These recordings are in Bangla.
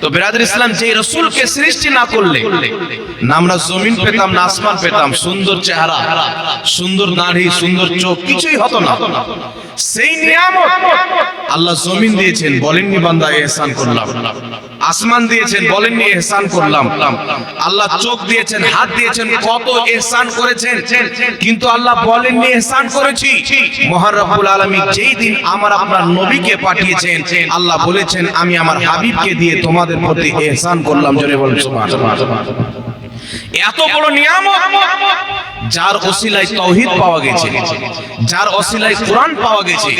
তো বিরাদর ইসলাম, যে রাসূলকে সৃষ্টি না করলে না আমরা জমিন পেতাম না আসমান পেতাম, সুন্দর চেহারা, সুন্দর দাড়ি, সুন্দর চোখ, কিছুই হতো না। সেই নিয়ামত আল্লাহ জমিন দিয়েছেন, বলেননি বান্দা ইহসান করলাম। আসমান দিয়েছেন, বলেননি ইহসান করলাম। আল্লাহ চোখ দিয়েছেন, হাত দিয়েছেন, কত ইহসান করেছেন, কিন্তু আল্লাহ বলেননি ইহসান করেছি। মহান রব্বুল আলামিন যেই দিন আমার আপনার নবীকে পাঠিয়েছেন, আল্লাহ বলেছেন আমি আমার হাবিবকে দিয়ে তোমাদের প্রতি ইহসান করলাম। জোরে বলুন সুবহানাল্লাহ। এত বড় নিয়ামত, যার ওসিলায় তাওহীদ পাওয়া গেছে, যার ওসিলায় কোরআন পাওয়া গেছে,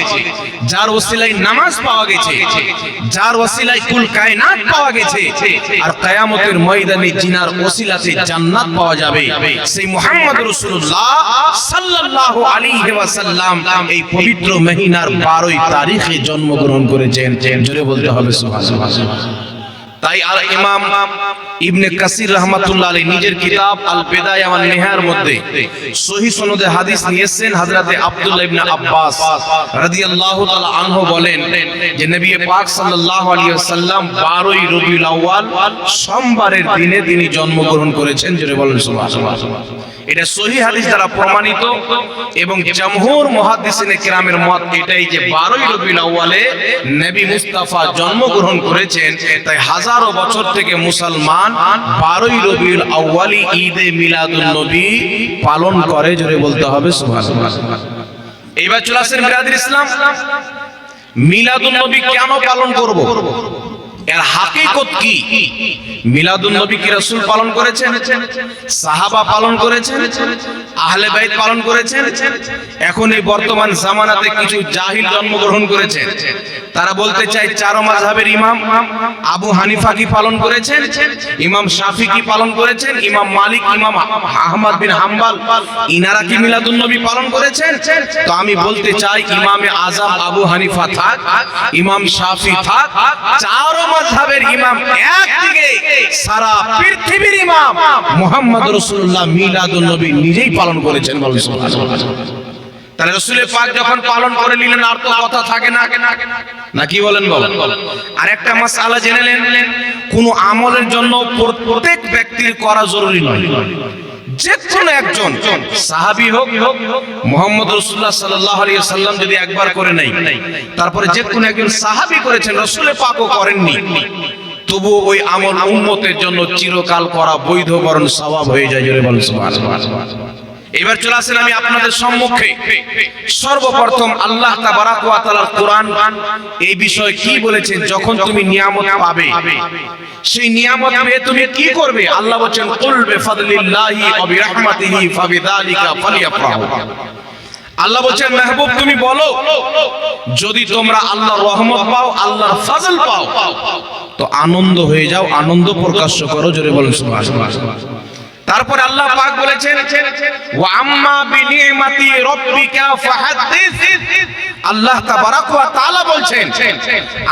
যার ওসিলায় নামাজ পাওয়া গেছে, যার ওসিলায় কুল কায়নাত পাওয়া গেছে, আর কিয়ামতের ময়দানে জিনার ওসিলাতে জান্নাত পাওয়া যাবে, সেই মুহাম্মদ রাসূলুল্লাহ সাল্লাল্লাহু আলাইহি ওয়াসাল্লাম এই পবিত্র মহিনার 12 তারিখে জন্মগ্রহণ করেছেন। জোরে বলতে হবে সুবহানাল্লাহ। তাই আর ইমাম ইবনে কাসির রাহমাতুল্লাহ আলাইহি নিজের কিতাব আল বিদায়া ওয়ান নিহায়ার মধ্যে সহিহ সনদে হাদিস নিয়েছেন। হযরতে আব্দুল্লাহ ইবনে আব্বাস রাদিয়াল্লাহু তাআলা আনহু বলেন যে নবী পাক সাল্লাল্লাহু আলাইহি ওয়াসাল্লাম 12ই রবিউল আউয়াল সোমবারের দিনে তিনি জন্মগ্রহণ করেছেন। জোরে বলেন সুবহানাল্লাহ। এটা সহিহ হাদিস দ্বারা প্রমাণিত এবং জমহুর মুহাদ্দিসিনে কিরামের মত এটাই যে 12ই রবিউল আউয়ালে নবী মুস্তাফা জন্মগ্রহণ করেছেন। তাই হাজারো বছর থেকে মুসলমান 12ই রবিউল আউয়ালি ঈদে মিলাদুন নবী পালন করে। জোরে বলতে হবে সুবহানাল্লাহ। এইবার চলে আসেন বিরাদর ইসলাম, মিলাদুন নবী কেন পালন করব, এর হাকিকত কি? মিলাদুন নবী কি রাসূল পালন করেছেন, সাহাবা পালন করেছেন, আহলে বাইত পালন করেছেন? এখন এই বর্তমান জামানাতে কিছু জাহিল জন্মগ্রহণ করেছেন, তারা বলতে চায় চার মাযহাবের ইমাম আবু হানিফা কি পালন করেছেন, ইমাম শাফি কি পালন করেছেন, ইমাম মালিক, ইমাম আহমদ বিন হাম্বল ইনারা কি মিলাদুন নবী পালন করেছেন? তো আমি বলতে চাই ইমামে আযম আবু হানিফা থাক, ইমাম শাফি থাক, চার মাযহাবের ইমাম একদিকে, সারা পৃথিবীর ইমাম মুহাম্মদ রাসূলুল্লাহ মিলাদুন নবী নিজেই পালন করেছেন। বলেন সুবহানাল্লাহ। তাহলে রাসূলের পাক যখন পালন করে নিলেন আর তো কথা থাকে না, নাকি বলেন? বলেন। আর একটা মাসআলা জেনে নেন, কোন আমলের জন্য প্রত্যেক ব্যক্তির করা জরুরি নয়। যে কোনো একজন সাহাবী হোক, মুহাম্মদ রাসূলুল্লাহ সাল্লাল্লাহু আলাইহি ওয়াসাল্লাম যদি একবার করে নাই, তারপরে যে কোনো একজন সাহাবী করেছেন, রাসূলের পাকও করেননি, তবু ওই আমল উম্মতের জন্য চিরকাল করা বৈধ, বরং সওয়াব হয়ে যায়। জোরে বলেন সুবহানাল্লাহ। এবার চলে আসেন আমি আপনাদের সম্মুখে সর্বপ্রথম আল্লাহ তাবারাক ওয়া তাআলার কোরআন এই বিষয়ে কি বলেছেন। যখন তুমি নিয়ামত পাবে, সেই নিয়ামত পেয়ে তুমি কি করবে? আল্লাহ বলেন কুল বিফাদলিল্লাহি ওয়া বিরাহমাতিহি ফাবিযালিকা ফালইফরাহু। আল্লাহ বলেন মাহবুব তুমি বলো, যদি তোমরা আল্লাহর রহমত পাও, আল্লাহর ফজল পাও, তো আনন্দ হয়ে যাও, আনন্দ প্রকাশ করো। জোরে বলেন সুবহানাল্লাহ। তারপর আল্লাহ পাক বলেছেন ওয়া আম্মা বিনিমাতি রাব্বিকা ফাহাদ্দিস। আল্লাহ তাবারাক ওয়া তাআলা বলছেন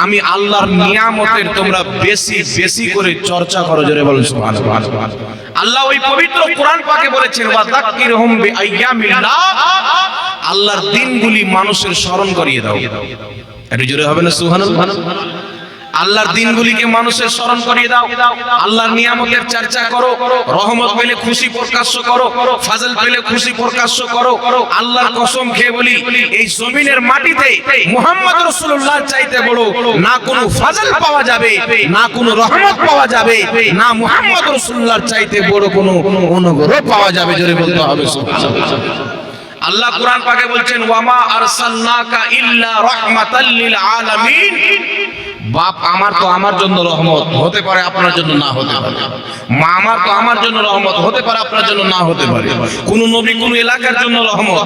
আমি আল্লাহর নিয়ামতের তোমরা বেশি বেশি করে চর্চা করো। জোরে বলেন সুবহানাল্লাহ। আল্লাহ ওই পবিত্র কোরআন পাকে বলেছেন ওয়া যাক্কিরহুম বিআইয়ামিল্লাহ। আল্লাহর দিনগুলি মানুষের স্মরণ করিয়ে দাও। একটু জোরে হবে না সুবহানাল্লাহ? আল্লাহর দিনগুলিকে মানুষের স্মরণ করিয়ে দাও, আল্লাহর নিয়ামতের চর্চা করো, রহমত পেলে খুশি প্রকাশ করো, ফজল পেলে খুশি প্রকাশ করো। আল্লাহর কসম খেয়ে বলি, এই জমিনের মাটিতে মুহাম্মদ রাসূলুল্লাহ চাইতে বড় না কোনো ফজল পাওয়া যাবে, না কোনো রহমত পাওয়া যাবে, না মুহাম্মদ রাসূলুল্লাহর চাইতে বড় কোনো অনুগ্রহ পাওয়া যাবে। জোরে বলতে হবে সুবহানাল্লাহ। আল্লাহ কোরআন পাকে বলছেন ওয়ামা আরসালনাকা ইল্লা রাহমাতাল লিল আলামিন। বাপ আমার তো আমার জন্য রহমত হতে পারে, আপনার জন্য না হতে পারে। মা আমার তো আমার জন্য রহমত হতে পারে, আপনার জন্য না হতে পারে। কোন নবী কোন এলাকার জন্য রহমত,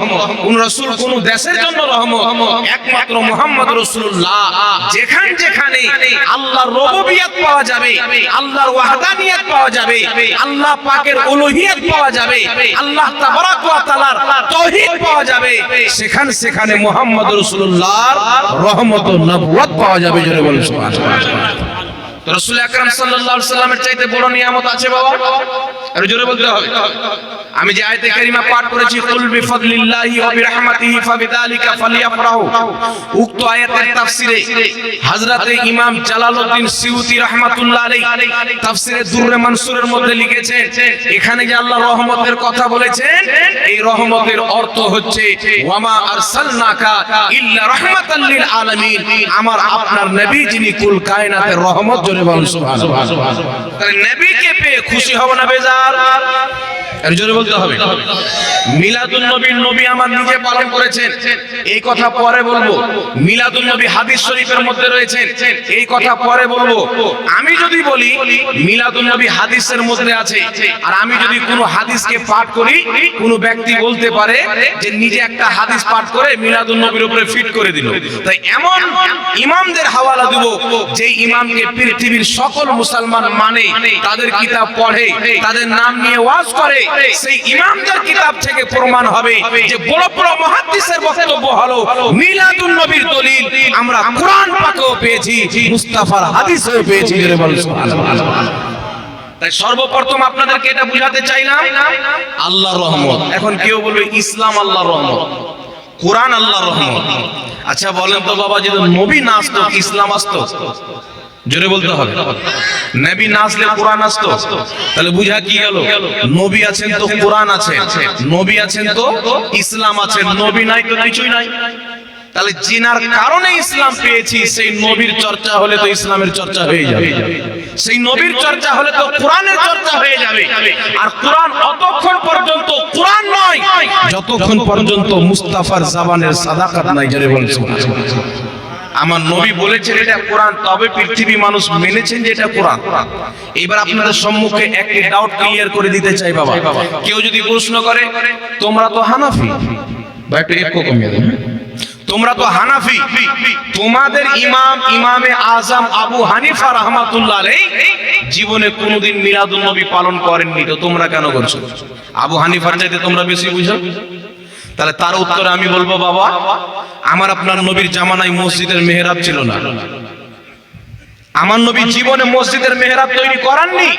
কোন রাসূল কোন দেশের জন্য রহমত, একমাত্র মুহাম্মদ রাসূলুল্লাহ। যেখানে যেখানে আল্লাহর রুবুবিয়ত পাওয়া যাবে, আল্লাহর ওয়াহদানিয়ত পাওয়া যাবে, আল্লাহ পাকের উলুহিয়ত পাওয়া যাবে, আল্লাহ তাবারাক ওয়া তাআলার তাওহীদ পাওয়া যাবে, সেখানে সেখানে মুহাম্মদ রাসূলুল্লাহর রহমত ও নবুয়ত পাওয়া যাবে। জোরে বলেন রাসূল আকরাম সাল্লাল্লাহু আলাইহি ওয়াসাল্লামের চাইতে বড় নিয়ামত আছে বাবা? আর জোরে বলতে হবে। আমি যে আয়াতে কারিমা পাঠ করেছি কুল বিফাদলিল্লাহি ওয়া বিরহমাতিহি ফাবিযালিকা ফালিয়াফরাহু, উক্ত আয়াতের তাফসিরে হযরতে ইমাম জালালউদ্দিন সিউতি রাহমাতুল্লাহ আলাইহি তাফসিরে দুররে মানসুরের মধ্যে লিখেছেন, এখানে যে আল্লাহ রহমতের কথা বলেছেন, এই রহমতের অর্থ হচ্ছে ওয়ামা আরসালনাকা ইল্লা রাহমাতাল লিল আলামিন, আমার আপনার নবী যিনি কুল কায়নাতের রহমত। জোরে বলুন সুবহানাল্লাহ। তাহলে নবীকে পেয়ে খুশি হব না বেজার? আর জোরে বলতে হবে। মিলাদুন নবীর নবী আমার নিজে পালন করেছেন, এই কথা পরে বলবো। মিলাদুন নবী হাদিস শরীফের মধ্যে রয়েছে, এই কথা পরে বলবো। আমি যদি বলি মিলাদুন নবী হাদিসের মধ্যে আছে, আর আমি যদি কোনো হাদিসকে পাঠ করি, কোনো ব্যক্তি বলতে পারে যে নিজে একটা হাদিস পাঠ করে মিলাদুন নবীর উপরে ফিট করে দিল। তাই এমন ইমামদের হাওয়ালা দেব যে ইমামকে পৃথিবীর সকল মুসলমান মানে, তাদের কিতাব পড়ে, তাদের নাম নিয়ে ওয়াজ করে, সেই ইমামদের কিতাব থেকে প্রমাণ হবে যে বড় বড় মুহাদ্দিসের বক্তব্য হলো মিলাদুন নবীর দলিল আমরা কোরআন পাকেও পেয়েছি, মুস্তাফার হাদিসেও পেয়েছি। জোরে বলুন সুবহানাল্লাহ। তাই সর্বপ্রথম আপনাদেরকে এটা বুঝাতে চাইলাম আল্লাহর রহমত। এখন কেউ বলবে ইসলাম আল্লাহর রহমত, কোরআন আল্লাহর রহমত। আচ্ছা বলেন তো বাবা, যদি নবী না আসতো ইসলাম আসতো? জোরে বলতে হবে। নবী না আসলে কোরআন আসতো? তাহলে বুঝা কি গেল? নবী আছেন তো কোরআন আছে, নবী আছেন তো ইসলাম আছে, নবী নাই তো কিছুই নাই। তাহলে জিনার কারণে ইসলাম পেয়েছি, সেই নবীর চর্চা হলে তো ইসলামের চর্চা হয়ে যাবে, সেই নবীর চর্চা হলে তো কোরআনের চর্চা হয়ে যাবে। আর কোরআন অতক্ষণ পর্যন্ত কোরআন নয় যতক্ষণ পর্যন্ত মুস্তাফার জবানের সাদাকাত নাই। জোরে বলুন সুবহানাল্লাহ। আমার নবী বলেছেন এটা কোরআন, তবে পৃথিবী মানুষ মেনেছেন যে এটা কোরআন। এবার আপনাদের সম্মুখে একটি ডাউট ক্লিয়ার করে দিতে চাই বাবা। কেউ যদি প্রশ্ন করে তোমরা তো হানাফি, বা একটু একটু কমিয়ে দেন, তোমরা তো হানাফি, তোমাদের ইমাম ইমামে আজম আবু হানিফা রাহমাতুল্লাহ আলাইহি জীবনে কোনোদিন মিলাদুন নবী পালন করেননি, তো তোমরা কেন করছো? আবু হানিফার চাইতে তোমরা বেশি বুঝো? তাহলে তার উত্তরে আমি বলবো বাবা, আমার আপনার নবীর জামানায় মসজিদের মেহরাব ছিল না, আমার নবী জীবনে মসজিদের মেহরাব তৈরি করেননি,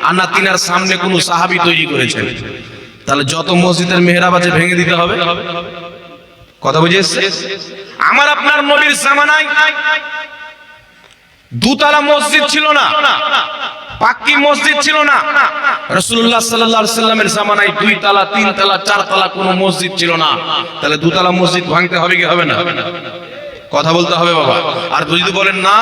আর না তিনার সামনে কোনো সাহাবী তৈরি করেছেন। তাহলে যত মসজিদের মেহরাব আছে ভেঙে দিতে হবে। কথা বুঝে এসছে? আমার আপনার নবীর জামানায় দুতলা মসজিদ ছিল না, পাক্কি মসজিদ ছিল না। রাসূলুল্লাহ সাল্লাল্লাহু আলাইহি ওয়াসাল্লামের জামানায় 2 তলা 3 তলা 4 তলা কোনো মসজিদ ছিল না। তাহলে দুতলা মসজিদ ভাঙতে হবে কি হবে না? কথা বলতে হবে বাবা। আর যদি বলেন না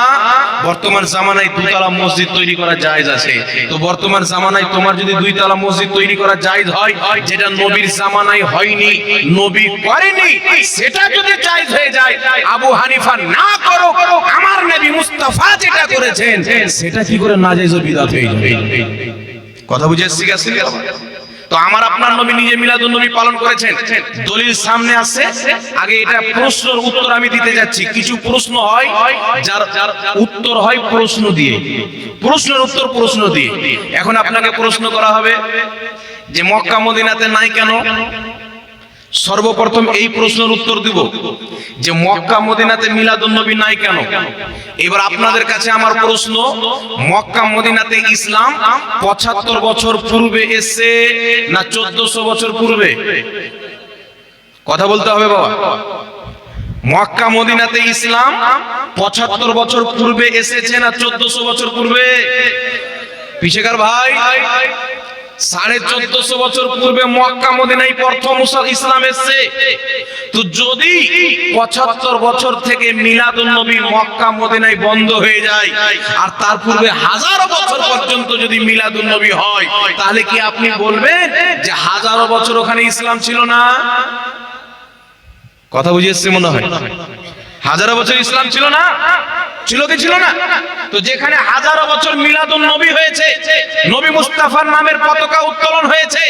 বর্তমান জামানায় 2 তলা মসজিদ তৈরি করা জায়েজ আছে, তো বর্তমান জামানায় তোমার যদি 2 তলা মসজিদ তৈরি করা জায়েজ হয়, যেটা নবীর জামানায় হয়নি, নবী করেনি, সেটা যদি জায়েজ হয়ে যায়, আবু হানিফা না করো, আমার নবী মুস্তাফা যেটা করেছেন সেটা কি করে নাজায়েজ ও বিদআত হয়ে যাবে? কথা বুঝে এসেছি গেছে? তো আমার আপনার নবী নিজে মিলাদুন নবী পালন করেছেন, দলিল সামনে আসছে। আগে এটা প্রশ্নের উত্তর আমি দিতে যাচ্ছি। কিছু প্রশ্ন হয় যার উত্তর হয় প্রশ্ন দিয়ে, প্রশ্নের উত্তর প্রশ্ন দিয়ে। এখন আপনাকে প্রশ্ন করা হবে যে মক্কা মদিনাতে নাই কেন? সর্বপ্রথম এই প্রশ্নের উত্তর দিব যে মক্কা মদিনাতে মিলাদুন নবী নাই কেন। এবার আপনাদের কাছে আমার প্রশ্ন, মক্কা মদিনাতে ইসলাম 75 বছর পূর্বে এসেছে না 1400 বছর পূর্বে? কথা বলতে হবে বাবা। মক্কা মদিনাতে ইসলাম 75 বছর পূর্বে এসেছে না 1400 বছর পূর্বে? পিছেকার ভাই, 1450 বছর পূর্বে মক্কা মদিনায় প্রথম ইসলাম এসেছে। তো যদি 75 বছর থেকে মিলাদুন নবী মক্কা মদিনায় বন্ধ হয়ে যায়, আর তার পূর্বে হাজারো বছর পর্যন্ত যদি মিলাদুন নবী হয়, তাহলে কি আপনি বলবেন যে হাজারো বছর ওখানে ইসলাম ছিল না? কথা বুঝে এসছে মনে হয়? হাজারো বছর ইসলাম ছিল না? ছিল কি ছিল না? তো যেখানে হাজারো বছর মিলাদুন নবী হয়েছে, নবী মুস্তাফার নামের পতাকা উত্তোলন হয়েছে,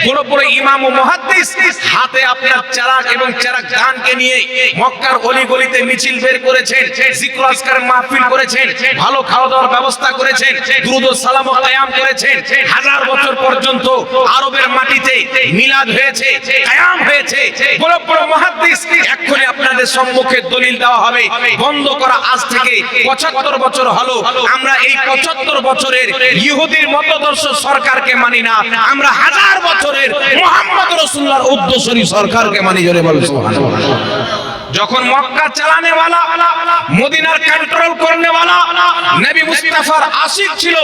বড় বড় ইমাম ও মুহাদ্দিস হাতে আপনার চারাক এবং চারাক গানকে নিয়ে মক্কার অলিগলিতে মিছিল বের করেছেন, জিক্র আজকার মাহফিল করেছেন, ভালো খাওয়া দাওয়ার ব্যবস্থা করেছেন, দুরূদ ও সালাম ও কিয়াম করেছেন। হাজার বছর পর্যন্ত আরবের মাটিতে মিলাদ হয়েছে, কিয়াম হয়েছে। বড় বড় মুহাদ্দিস এক্ষুনি আপনাদের সম্মুখে দলিল দেওয়া হবে, বন্ধ করা আজ থেকে 75 বছর হলো আমরা এই 75 বছরের ইহুদির মতাদর্শ সরকারকে মানি না, আমরা হাজার বছরের মুহাম্মদ রাসূলুল্লাহর উদ্দেশ্যী সরকারকে মানি। জোরে বলুন সুবহানাল্লাহ। যখন মক্কা চালানে वाला, মদিনার কন্ট্রোল করনে वाला নবী মুস্তাফার আশিক ছিল,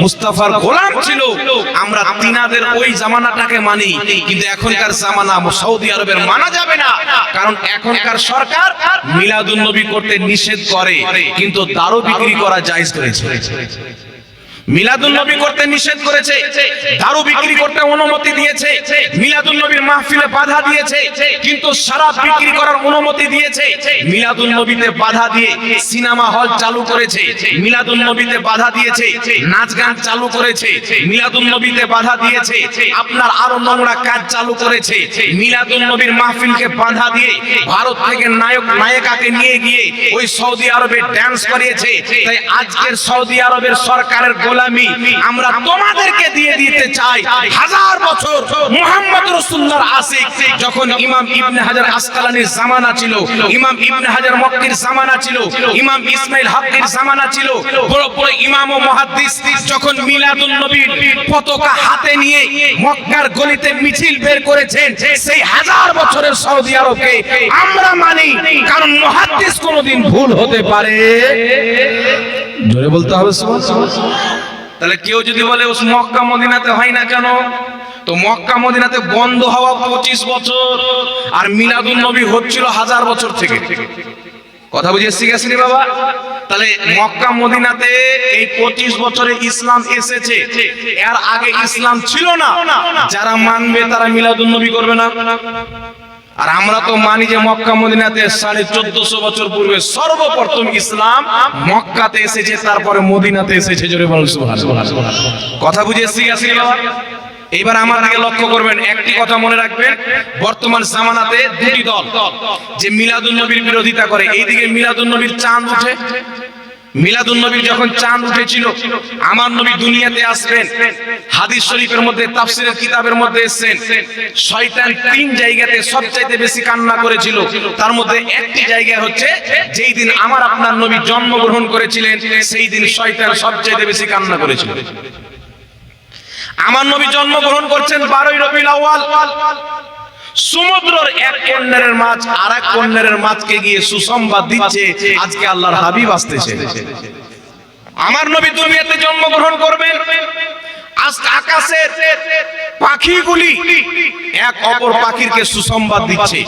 মুস্তাফার গোলাম ছিল, আমরা তিনাদের ওই জামানাটাকে মানি। কিন্তু এখনকার জামানা সৌদি আরবের মানা যাবে না, কারণ এখনকার সরকার মিলাদুন নবী করতে নিষেধ করে, কিন্তু দারু বিক্রি করা জায়েজ করেছে। মিলাদুন নবী করতে নিষেধ করেছে, দারু বিক্রি করতে অনুমতি দিয়েছে, মিলাদুন নবীর মাহফিলে বাধা দিয়েছে, কিন্তু শরাব বিক্রি করার অনুমতি দিয়েছে। মিলাদুন নবীতে বাধা দিয়ে সিনেমা হল চালু করেছে, মিলাদুন নবীতে বাধা দিয়েছে, নাচ গান চালু করেছে, মিলাদুন নবীতে বাধা দিয়েছে, আপনার আরো নোংরা কাজ চালু করেছে। মিলাদুন নবীর মাহফিলকে বাধা দিয়ে ভারত থেকে নায়ক নায়িকাকে নিয়ে গিয়ে ওই সৌদি আরবে ডান্স করিয়েছে। তাই আজকের সৌদি আরবের সরকারের গোলামি আমরা তোমাদেরকে দিয়ে দিতে চাই। হাজার বছর মুহাম্মদ রাসূলুল্লাহর আশিক যখন ইমাম ইবনে হাজার আসকালানির জামানা ছিল, ইমাম ইবনে হাজার মক্কির জামানা ছিল, ইমাম ইসমাইল হকের জামানা ছিল, বড় বড় ইমাম ও মুহাদ্দিস যখন মিলাদুন নবীর পতাকা হাতে নিয়ে মক্কার গলিতে মিছিল বের করেছেন, সেই হাজার বছরের সৌদি আরবকে আমরা মানি, কারণ মুহাদ্দিস কোনোদিন ভুল হতে পারে। জোরে বলতে হবে সুবহানাল্লাহ। তাহলে কেউ যদি বলে মক্কা মদিনাতে হয় না কেন, তো মক্কা মদিনাতে বন্ধ হওয়া 25 বছর, আর মিলাদুন নবী হচ্ছিল হাজার বছর থেকে। কথা বুঝে শিখেছিস বাবা? তাহলে মক্কা মদিনাতে এই 25 বছরে ইসলাম এসেছে, এর আগে ইসলাম ছিল না। যারা মানবে তারা মিলাদুন নবী করবে না। আর আমরা তো মানি যে মক্কা মদিনাতে 1450 বছর পূর্বে সর্বপ্রথম ইসলাম মক্কাতে এসেছে, তারপরে মদিনাতে এসেছে। জোরে বলুন সুবহানাল্লাহ। কথা বুঝে শিখেছিস বাবা? এবার আমার দিকে লক্ষ্য করবেন, একটি কথা মনে রাখবেন, বর্তমান জামানাতে দুটি দল যে মিলাদুন নবীর বিরোধিতা করে। এইদিকে মিলাদুন নবীর চাঁদ উঠে, মিলাদুন নবীর যখন চাঁদ উঠেছিল, আমার নবী দুনিয়াতে আসবেন, হাদিস শরীফের মধ্যে তাফসীরের কিতাবের মধ্যে এসেছেন, শয়তান 3 জায়গাতে সবচাইতে বেশি কান্না করেছিল। তার মধ্যে একটি জায়গা হচ্ছে যেই দিন আমার আপনার নবী জন্মগ্রহণ করেছিলেন, সেই দিন শয়তান সবচাইতে বেশি কান্না করেছিল। আমার নবী জন্মগ্রহণ করছেন 12ই রবিউল আউয়াল। সমুদ্রের এক কন্যারের মাছ আর এক কন্যারের মাছকে গিয়ে সুসংবাদ দিচ্ছে আজকে আল্লাহর হাবিব আসতেছে। আমার নবী দুনিয়াতে জন্মগ্রহণ করবেন, আকাশের পাখিগুলি এক অপর পাখিরকে সুসংবাদ দিচ্ছে,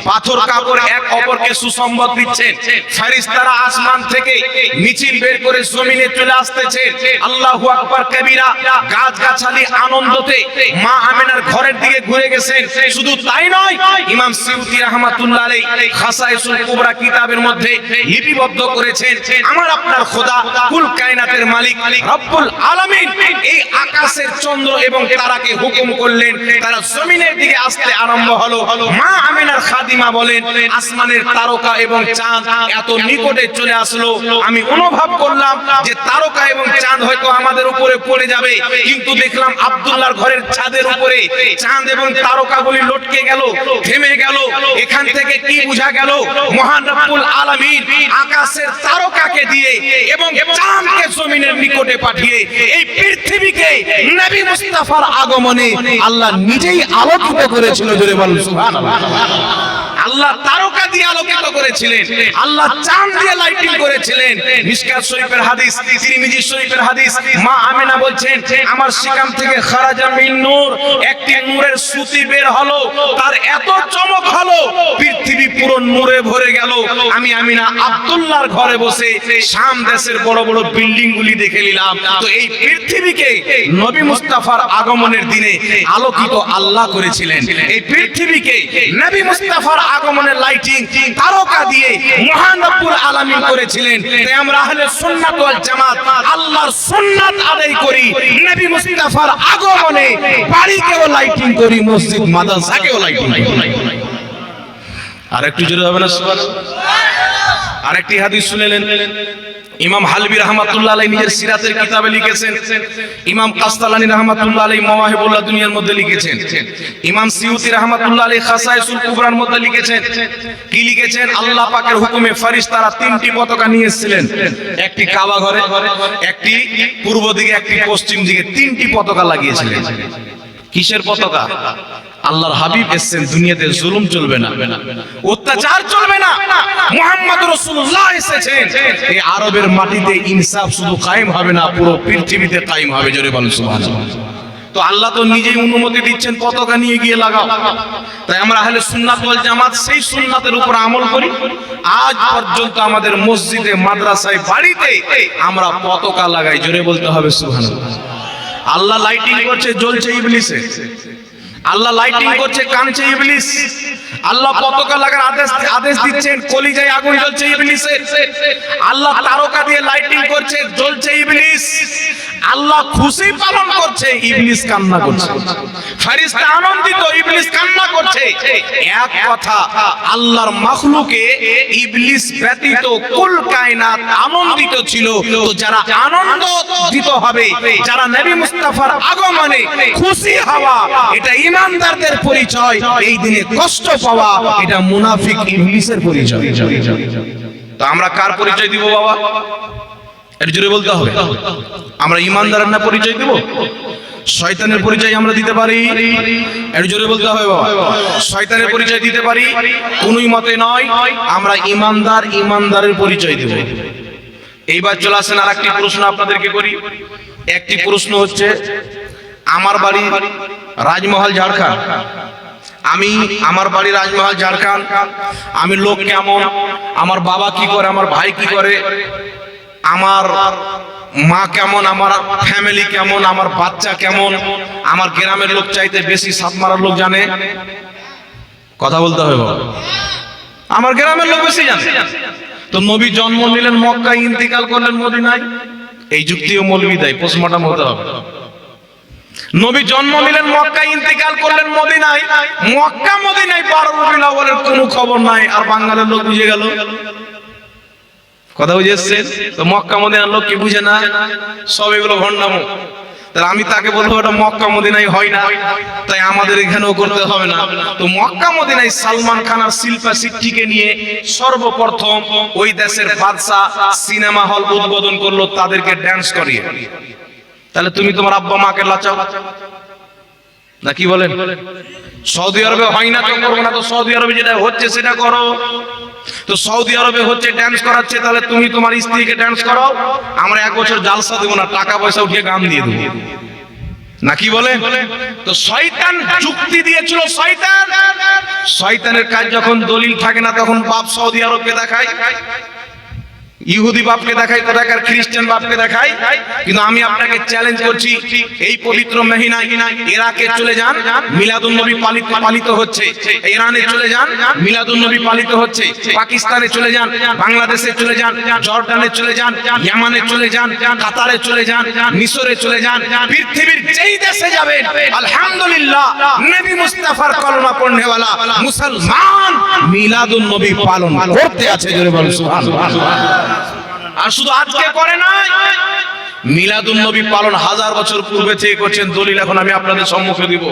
পাথর কাপড় এক অপরকে সুসংবাদ দিচ্ছেন, ফেরেশতারা আসমান থেকে মিছিল বের করে জমিনে চলে আসতেছে। আল্লাহু আকবার কবীরা। গাছগাছালি আনন্দতে মা আমিনার ঘরের দিকে ঘুরে গেছেন। শুধু তাই নয়, ইমাম সিউতি রাহমাতুল্লাহ আলাইহি খাসাইসুল কুবরা কিতাবের মধ্যে লিপিবদ্ধ করেছেন, আমার আপনার খোদা কুল কায়নাতের মালিক রব্বুল আলামিন এই আকাশের চন্দ্র এবং তারাকে হুকুম করলেন, তারা জমিনের দিকে আসতে আরম্ভ হলো। মা আমিনার খাদিমা বলেন, আসমানের তারকা এবং চাঁদ এত নিকটে চলে আসলো, আমি অনুভব করলাম যে তারকা এবং চাঁদ হয়তো আমাদের উপরে পড়ে যাবে, কিন্তু দেখলাম আব্দুল্লাহর ঘরের ছাদের উপরে চাঁদ এবং তারকাগুলি লটকে গেল, থেমে গেল। এখান থেকে কি বোঝা গেল? মহান রব্বুল আলামিন আকাশের তারকাকে দিয়ে এবং চাঁদকে জমিনের নিকটে পাঠিয়ে এই পৃথিবীকে নবী মুস্তাফার আগমনে আল্লাহ নিজেই আলোকিত করেছিল। জোরে বলুন সুবহানাল্লাহ। আল্লাহ তারকা দিয়ে আলোকিত করেছিলেন, আল্লাহ চাঁদ দিয়ে লাইটিং করেছিলেন। মিশকাত শরীফের হাদিস, তিরমিজি শরীফের হাদিস, মা আমিনা বলছেন, আমার শিকাম থেকে খারাজা মিন নূর, একটি নূরের সুতি বের হলো, তার এত চমক হলো পৃথিবী পুরো নূরে ভরে গেল। আমি আমিনা আব্দুল্লাহর ঘরে বসে শাম দেশের বড় বড় বিল্ডিং গুলি দেখে নিলাম। তো এই পৃথিবীকে নবী মুস্তাফার আগমনের দিনে আলোকিত আল্লাহ করেছিলেন। এই পৃথিবীকে নবী মুস্তাফার আগমনের লাইটিং তারকা দিয়ে মহান রব্বুল আলামিন করেছিলেন। তাই আমরা আহলে সুন্নাত ওয়াল জামাত আল্লাহর সুন্নাত আদায় করি, নবী মুস্তাফার আগমনে বাড়িকেও লাইটিং করি, মসজিদ মাদ্রাসাকেও লাইটিং করি। আরেকটু জোরে হবে না সুবহানাল্লাহ? আরেকটি হাদিস শুনলেন, ইমাম হালবি রাহমাতুল্লাহ আলাইহি নিজের সিরাতের কিতাবে লিখেছেন, ইমাম কাসতালানী রাহমাতুল্লাহ আলাইহি মাওয়াহিবুল্লাহ দুনিয়ার মধ্যে লিখেছেন, ইমাম সিউতি রাহমাতুল্লাহ আলাইহি খাসায়েসুল কুবরার মধ্যে লিখেছেন। কি লিখেছেন? আল্লাহ পাকের হুকুমে ফেরেশতারা তিনটি পতাকা নিয়ে এসেছিলেন, একটি কাবা ঘরে, একটি পূর্ব দিকে, একটি পশ্চিম দিকে, তিনটি পতাকা লাগিয়েছিলেন। কিসের পতাকা? আল্লাহর হাবিব এসেছেন দুনিয়াতে, জুলুম চলবে না, অত্যাচার চলবে না, মুহাম্মদ রাসূলুল্লাহ এসেছেন, এই আরবের মাটিতে ইনসাফ শুধু কায়েম হবে না, পুরো পৃথিবীতে কায়েম হবে। জোরে বলুন সুবহানাল্লাহ। তো আল্লাহ তো নিজেই অনুমতি দিচ্ছেন পতাকা নিয়ে গিয়ে লাগাও। তাই আমরা আহলে সুন্নাত ওয়াল জামাত সেই সুন্নাতের উপর আমল করি। আজ পর্যন্ত আমাদের মসজিদে, মাদ্রাসায়, বাড়িতে আমরা পতাকা লাগাই। জোরে বলতে হবে সুবহানাল্লাহ। আল্লাহ লাইটিং করছে, জ্বলছে ইবলিসে। আল্লাহ লাইটিং করছে, কাঁদছে ইবলিস। আল্লাহ পতাকা লাগার আদেশ দিচ্ছেন, কলিজায় আগুন জ্বলছে ইবলিসের। আল্লাহ তারকা দিয়ে লাইটিং করছে, জ্বলছে ইবলিস। আল্লাহ খুশি পালন করছে, ইবলিস কান্না করছে। ফেরেশতা আনন্দিত, ইবলিস কান্না করছে। এক কথা, আল্লাহর মাখলুকে ইবলিস ব্যতীত কুল কায়নাত আনন্দিত ছিল। তো যারা আনন্দিত হবে, যারা নবী মুস্তাফার আগমনে খুশি হওয়া, এটা ইমানদারদের পরিচয়। এই দিনে কষ্ট পাওয়া, এটা মুনাফিক ইবলিসের পরিচয়। তো আমরা কার পরিচয় দিব বাবা? এর জোরে বলতে হবে। আমরা ইমানদারের না পরিচয় দিব? শয়তানের পরিচয় আমরা দিতে পারি? এর জোরে বলতে হবে বাবা। শয়তানের পরিচয় দিতে পারি? কোনই মতে নয়। আমরা ইমানদার, ইমানদারের পরিচয় দেব। এইবার চলে আসেন আর একটি প্রশ্ন আপনাদেরকে করি। একটি প্রশ্ন হচ্ছে, আমার বাড়ি রাজমহল ঝাড়খণ্ড, আমার বাড়ি রাজমহল ঝাড়খণ্ড, আমি লোক কেমন, আমার বাবা কি করে, আমার ভাই কি করে, আমার মা কেমন, আমার ফ্যামিলি কেমন, আমার বাচ্চা কেমন, আমার গ্রামের লোক চাইতে বেশি সাতমারার লোক জানে। কথা বলতে হবে বাবা। আমার গ্রামের লোক বেশি জানে। তো নবী জন্ম নিলেন মক্কায়, ইন্তিকাল করলেন মদিনায়, এই যুক্তিও মৌলবি দেয়, পোস্টমর্টম হতে হবে। নবী জন্ম নিলেন মক্কায়, ইন্তিকাল করলেন মদিনায়, মক্কা মদিনায় 12 রবিউল আউয়ালের কোনো খবর নাই, আর বাঙালির লোক বুঝে গেল। কথা বুঝেছেন? তো মক্কা মদিনার লোক কি বুঝে না? সব এগুলো ভণ্ডামো। তাহলে আমি তাকে বলবো এটা মক্কা মদিনায় হয় না, তাই আমাদের এখানেও করতে হবে না। তো মক্কা মদিনায় সালমান খান আর শিল্পা শিট্টিকে নিয়ে সর্বপ্রথম ওই দেশের বাদশা সিনেমা হল উদ্বোধন করলো, তাদেরকে ড্যান্স করিয়ে। তাহলে তুমি তোমার আব্বা মাকে লাচাও না, কি বলেন? সৌদি আরবে হয় না তো করবো না, তো সৌদি আরবে যেটা হচ্ছে সেটা করো। তো সৌদি আরবে হচ্ছে ড্যান্স করাচ্ছে, তাহলে তুমি তোমার স্ত্রীকে ড্যান্স করাও। আমরা 1 বছর জালসা দেবো না, টাকা পয়সা উঠিয়ে গান দিয়ে দেবো না, কি বলেন? তো শয়তান যুক্তি দিয়েছিল। শয়তানের কাজ যখন দলিল থাকে না, তখন বাপ সৌদি আরবকে দেখায়, ইহুদি বাপকে দেখায়, কোথাকার খ্রিস্টান বাপকে দেখায়। কিন্তু আমি আপনাকে চ্যালেঞ্জ করছি, এই পবিত্র মহিনায় ইরাকে চলে যান, মিলাদুন নবী পালিত হচ্ছে। ইরানে চলে যান, মিলাদুন নবী পালিত হচ্ছে। পাকিস্তানে চলে যান, বাংলাদেশে চলে যান, জর্ডানে চলে যান, ইয়ামানে চলে যান, কাতারে চলে যান, মিশরে চলে যান, পৃথিবীর যেই দেশে যাবেন, আলহামদুলিল্লাহ নবী মুস্তাফার কলমা পড়নেওয়ালা মুসলমান মিলাদুন নবী পালন করতে আছে। জোরে বলুন সুবহানাল্লাহ। আর শুধু আজকে করে না, মিলাদুন নবী পালন 1000 বছর পূর্বে থেকে করছেন। দলিল এখন আমি আপনাদের সম্মুখে দিব।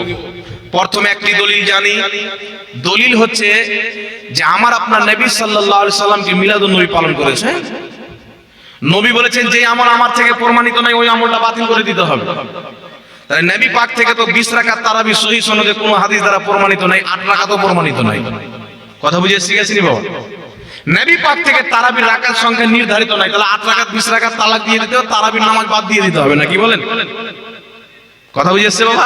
প্রথমে একটি দলিল জানি। দলিল হচ্ছে যে আমার আপনার নবী সাল্লাল্লাহু আলাইহি সাল্লাম কি মিলাদুন নবী পালন করেছে। নবী বলেছেন যে আমল আমার থেকে প্রমাণিত নয়, ওই আমলটা বাতিল করে দিতে হবে। তাই নবী পাক থেকে তো 20 রাকাত তারাবি সহিহ সনদে কোনো হাদিস দ্বারা প্রমাণিত নাই, 8 রাকাতও প্রমাণিত নাই। কথা বুঝে শিখেছিনি বাবা? নবী পাক থেকে তারাবির রাকাত সংখ্যা নির্ধারিত নাই, তাহলে 8 রাকাত 20 রাকাত তালাক দিয়ে দিতে হবে, তারাবির নামাজ বাদ দিয়ে দিতে হবে না, কি বলেন? কথা বুঝেছে বাবা?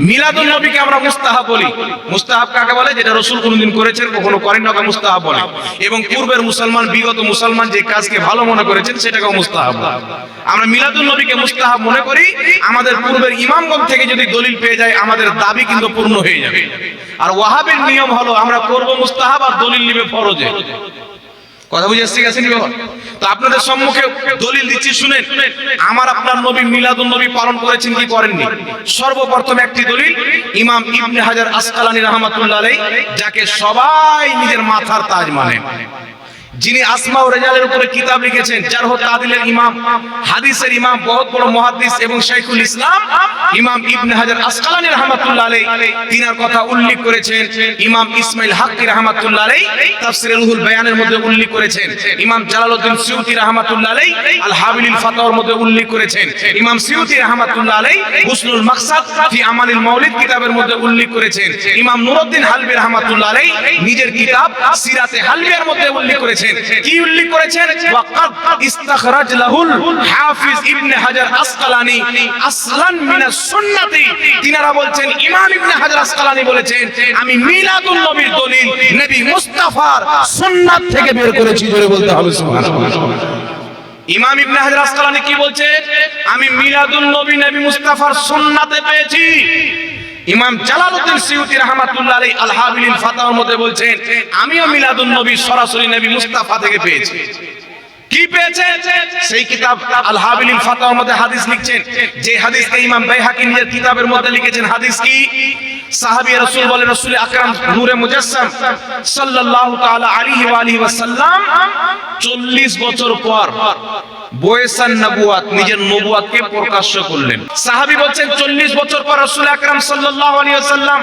মিলাদুন নবীকে আমরা মুস্তাহাব বলি। মুস্তাহাব কাকে বলে? যেটা রাসূল কোনদিন করেছেন, কখনো করেন না, মুস্তাহাব বলে। এবং পূর্বের মুসলমান, বিগত মুসলমান যে কাজকে ভালো মনে করেছেন সেটাকেও মুস্তাহাব বলে। আমরা মিলাদুন নবীকে মুস্তাহাব মনে করি। আমাদের পূর্বের ইমামগণ থেকে যদি দলিল পেয়ে যায়, আমাদের দাবি কিন্তু পূর্ণ হয়ে যাবে। আর ওয়াহাবের নিয়ম হলো আমরা করব মুস্তাহাব আর দলিল নিবে ফরজে। কথা বুঝে শিখেছেন বাবা? তো আপনাদের সম্মুখে দলিল দিচ্ছি, শুনেন। আমার আপনার নবী মিলাদুন নবী পালন করেছেন কি করেননি? সর্বপ্রথম একটি দলিল ইমাম ইবনে হাজার আসকালানী রাহমাতুল্লাহ আলাইহি, যাকে সবাই নিজের মাথার তাজ মানে, যিনি আসমা ও রেজালের উপরে কিতাব লিখেছেন, জারহ তাদিলের ইমাম, হাদিসের ইমাম, বহুত বড় মুহাদ্দিস এবং শাইখুল ইসলাম ইমাম ইবনে হাজার আসকালানী রাহমাতুল্লাহ আলাইহি তিনার কথা উল্লেখ করেছেন। ইমাম ইসমাইল হাক্কি রাহমাতুল্লাহ আলাইহি তাফসীরে রুহুল বায়ানের মধ্যে উল্লেখ করেছেন। ইমাম জালালউদ্দিন সিউতি রাহমাতুল্লাহ আলাইহি আল হাবিলিল ফাতাওয়ার মধ্যে উল্লেখ করেছেন। ইমাম সিউতি রাহমাতুল্লাহ আলাইহি হুসনুল মাকসাদ ফি আমালিল মাউলিদ কিতাবের মধ্যে উল্লেখ করেছেন। ইমাম নুরউদ্দিন হালবি রাহমাতুল্লাহ আলাইহি নিজের কিতাব সিরাতে হালবিয়ার মধ্যে উল্লেখ করেছেন। কি উল্লেখ করেছেন? ওয়াকাদ ইস্তাখরাজ লাহুল হাফিজ ইবনে হাজার আসকালানী আসলান মিনাস সুন্নতি। তিনারা বলছেন, ইমাম ইবনে হাজার আসকালানী বলেছেন, আমি মিলাদুন নবীর দলিল নবী মুস্তাফার সুন্নাত থেকে বের করেছি। জোরে বলতে হবে সুবহানাল্লাহ। ইমাম ইবনে হাজার আসকালানী কি বলছেন? আমি মিলাদুন নবী নবী মুস্তাফার সুন্নাতে পেয়েছি। ইমাম জালালউদ্দিন সিউতি রাহমাতুল্লাহ আলাইহি আল হাবিলিল ফাতাওয়ার মধ্যে বলছেন, আমিও মিলাদুন নবী সরাসরি নবী মুস্তাফা থেকে পেয়েছি। কি পেয়েছেন? সেই কিতাব আল হাবিলিল ফাতাওয়ার মধ্যে হাদিস লিখছেন, যে হাদিসকে ইমাম বাইহাকি নিজের কিতাবের মধ্যে লিখেছেন। হাদিস কি? সাহাবী রাসূল বলে, রাসূল আকরাম নূরে মুজাসসাম সাল্লাল্লাহু তাআলা আলাইহি ওয়া আলিহি ওয়াসাল্লাম 40 বছর পর বয়সান নবুয়াত, নিজের নবুয়াতকে প্রকাশ করলেন। সাহাবী বলছেন, 40 বছর পর রাসূল আকরাম সাল্লাল্লাহু আলাইহি ওয়াসাল্লাম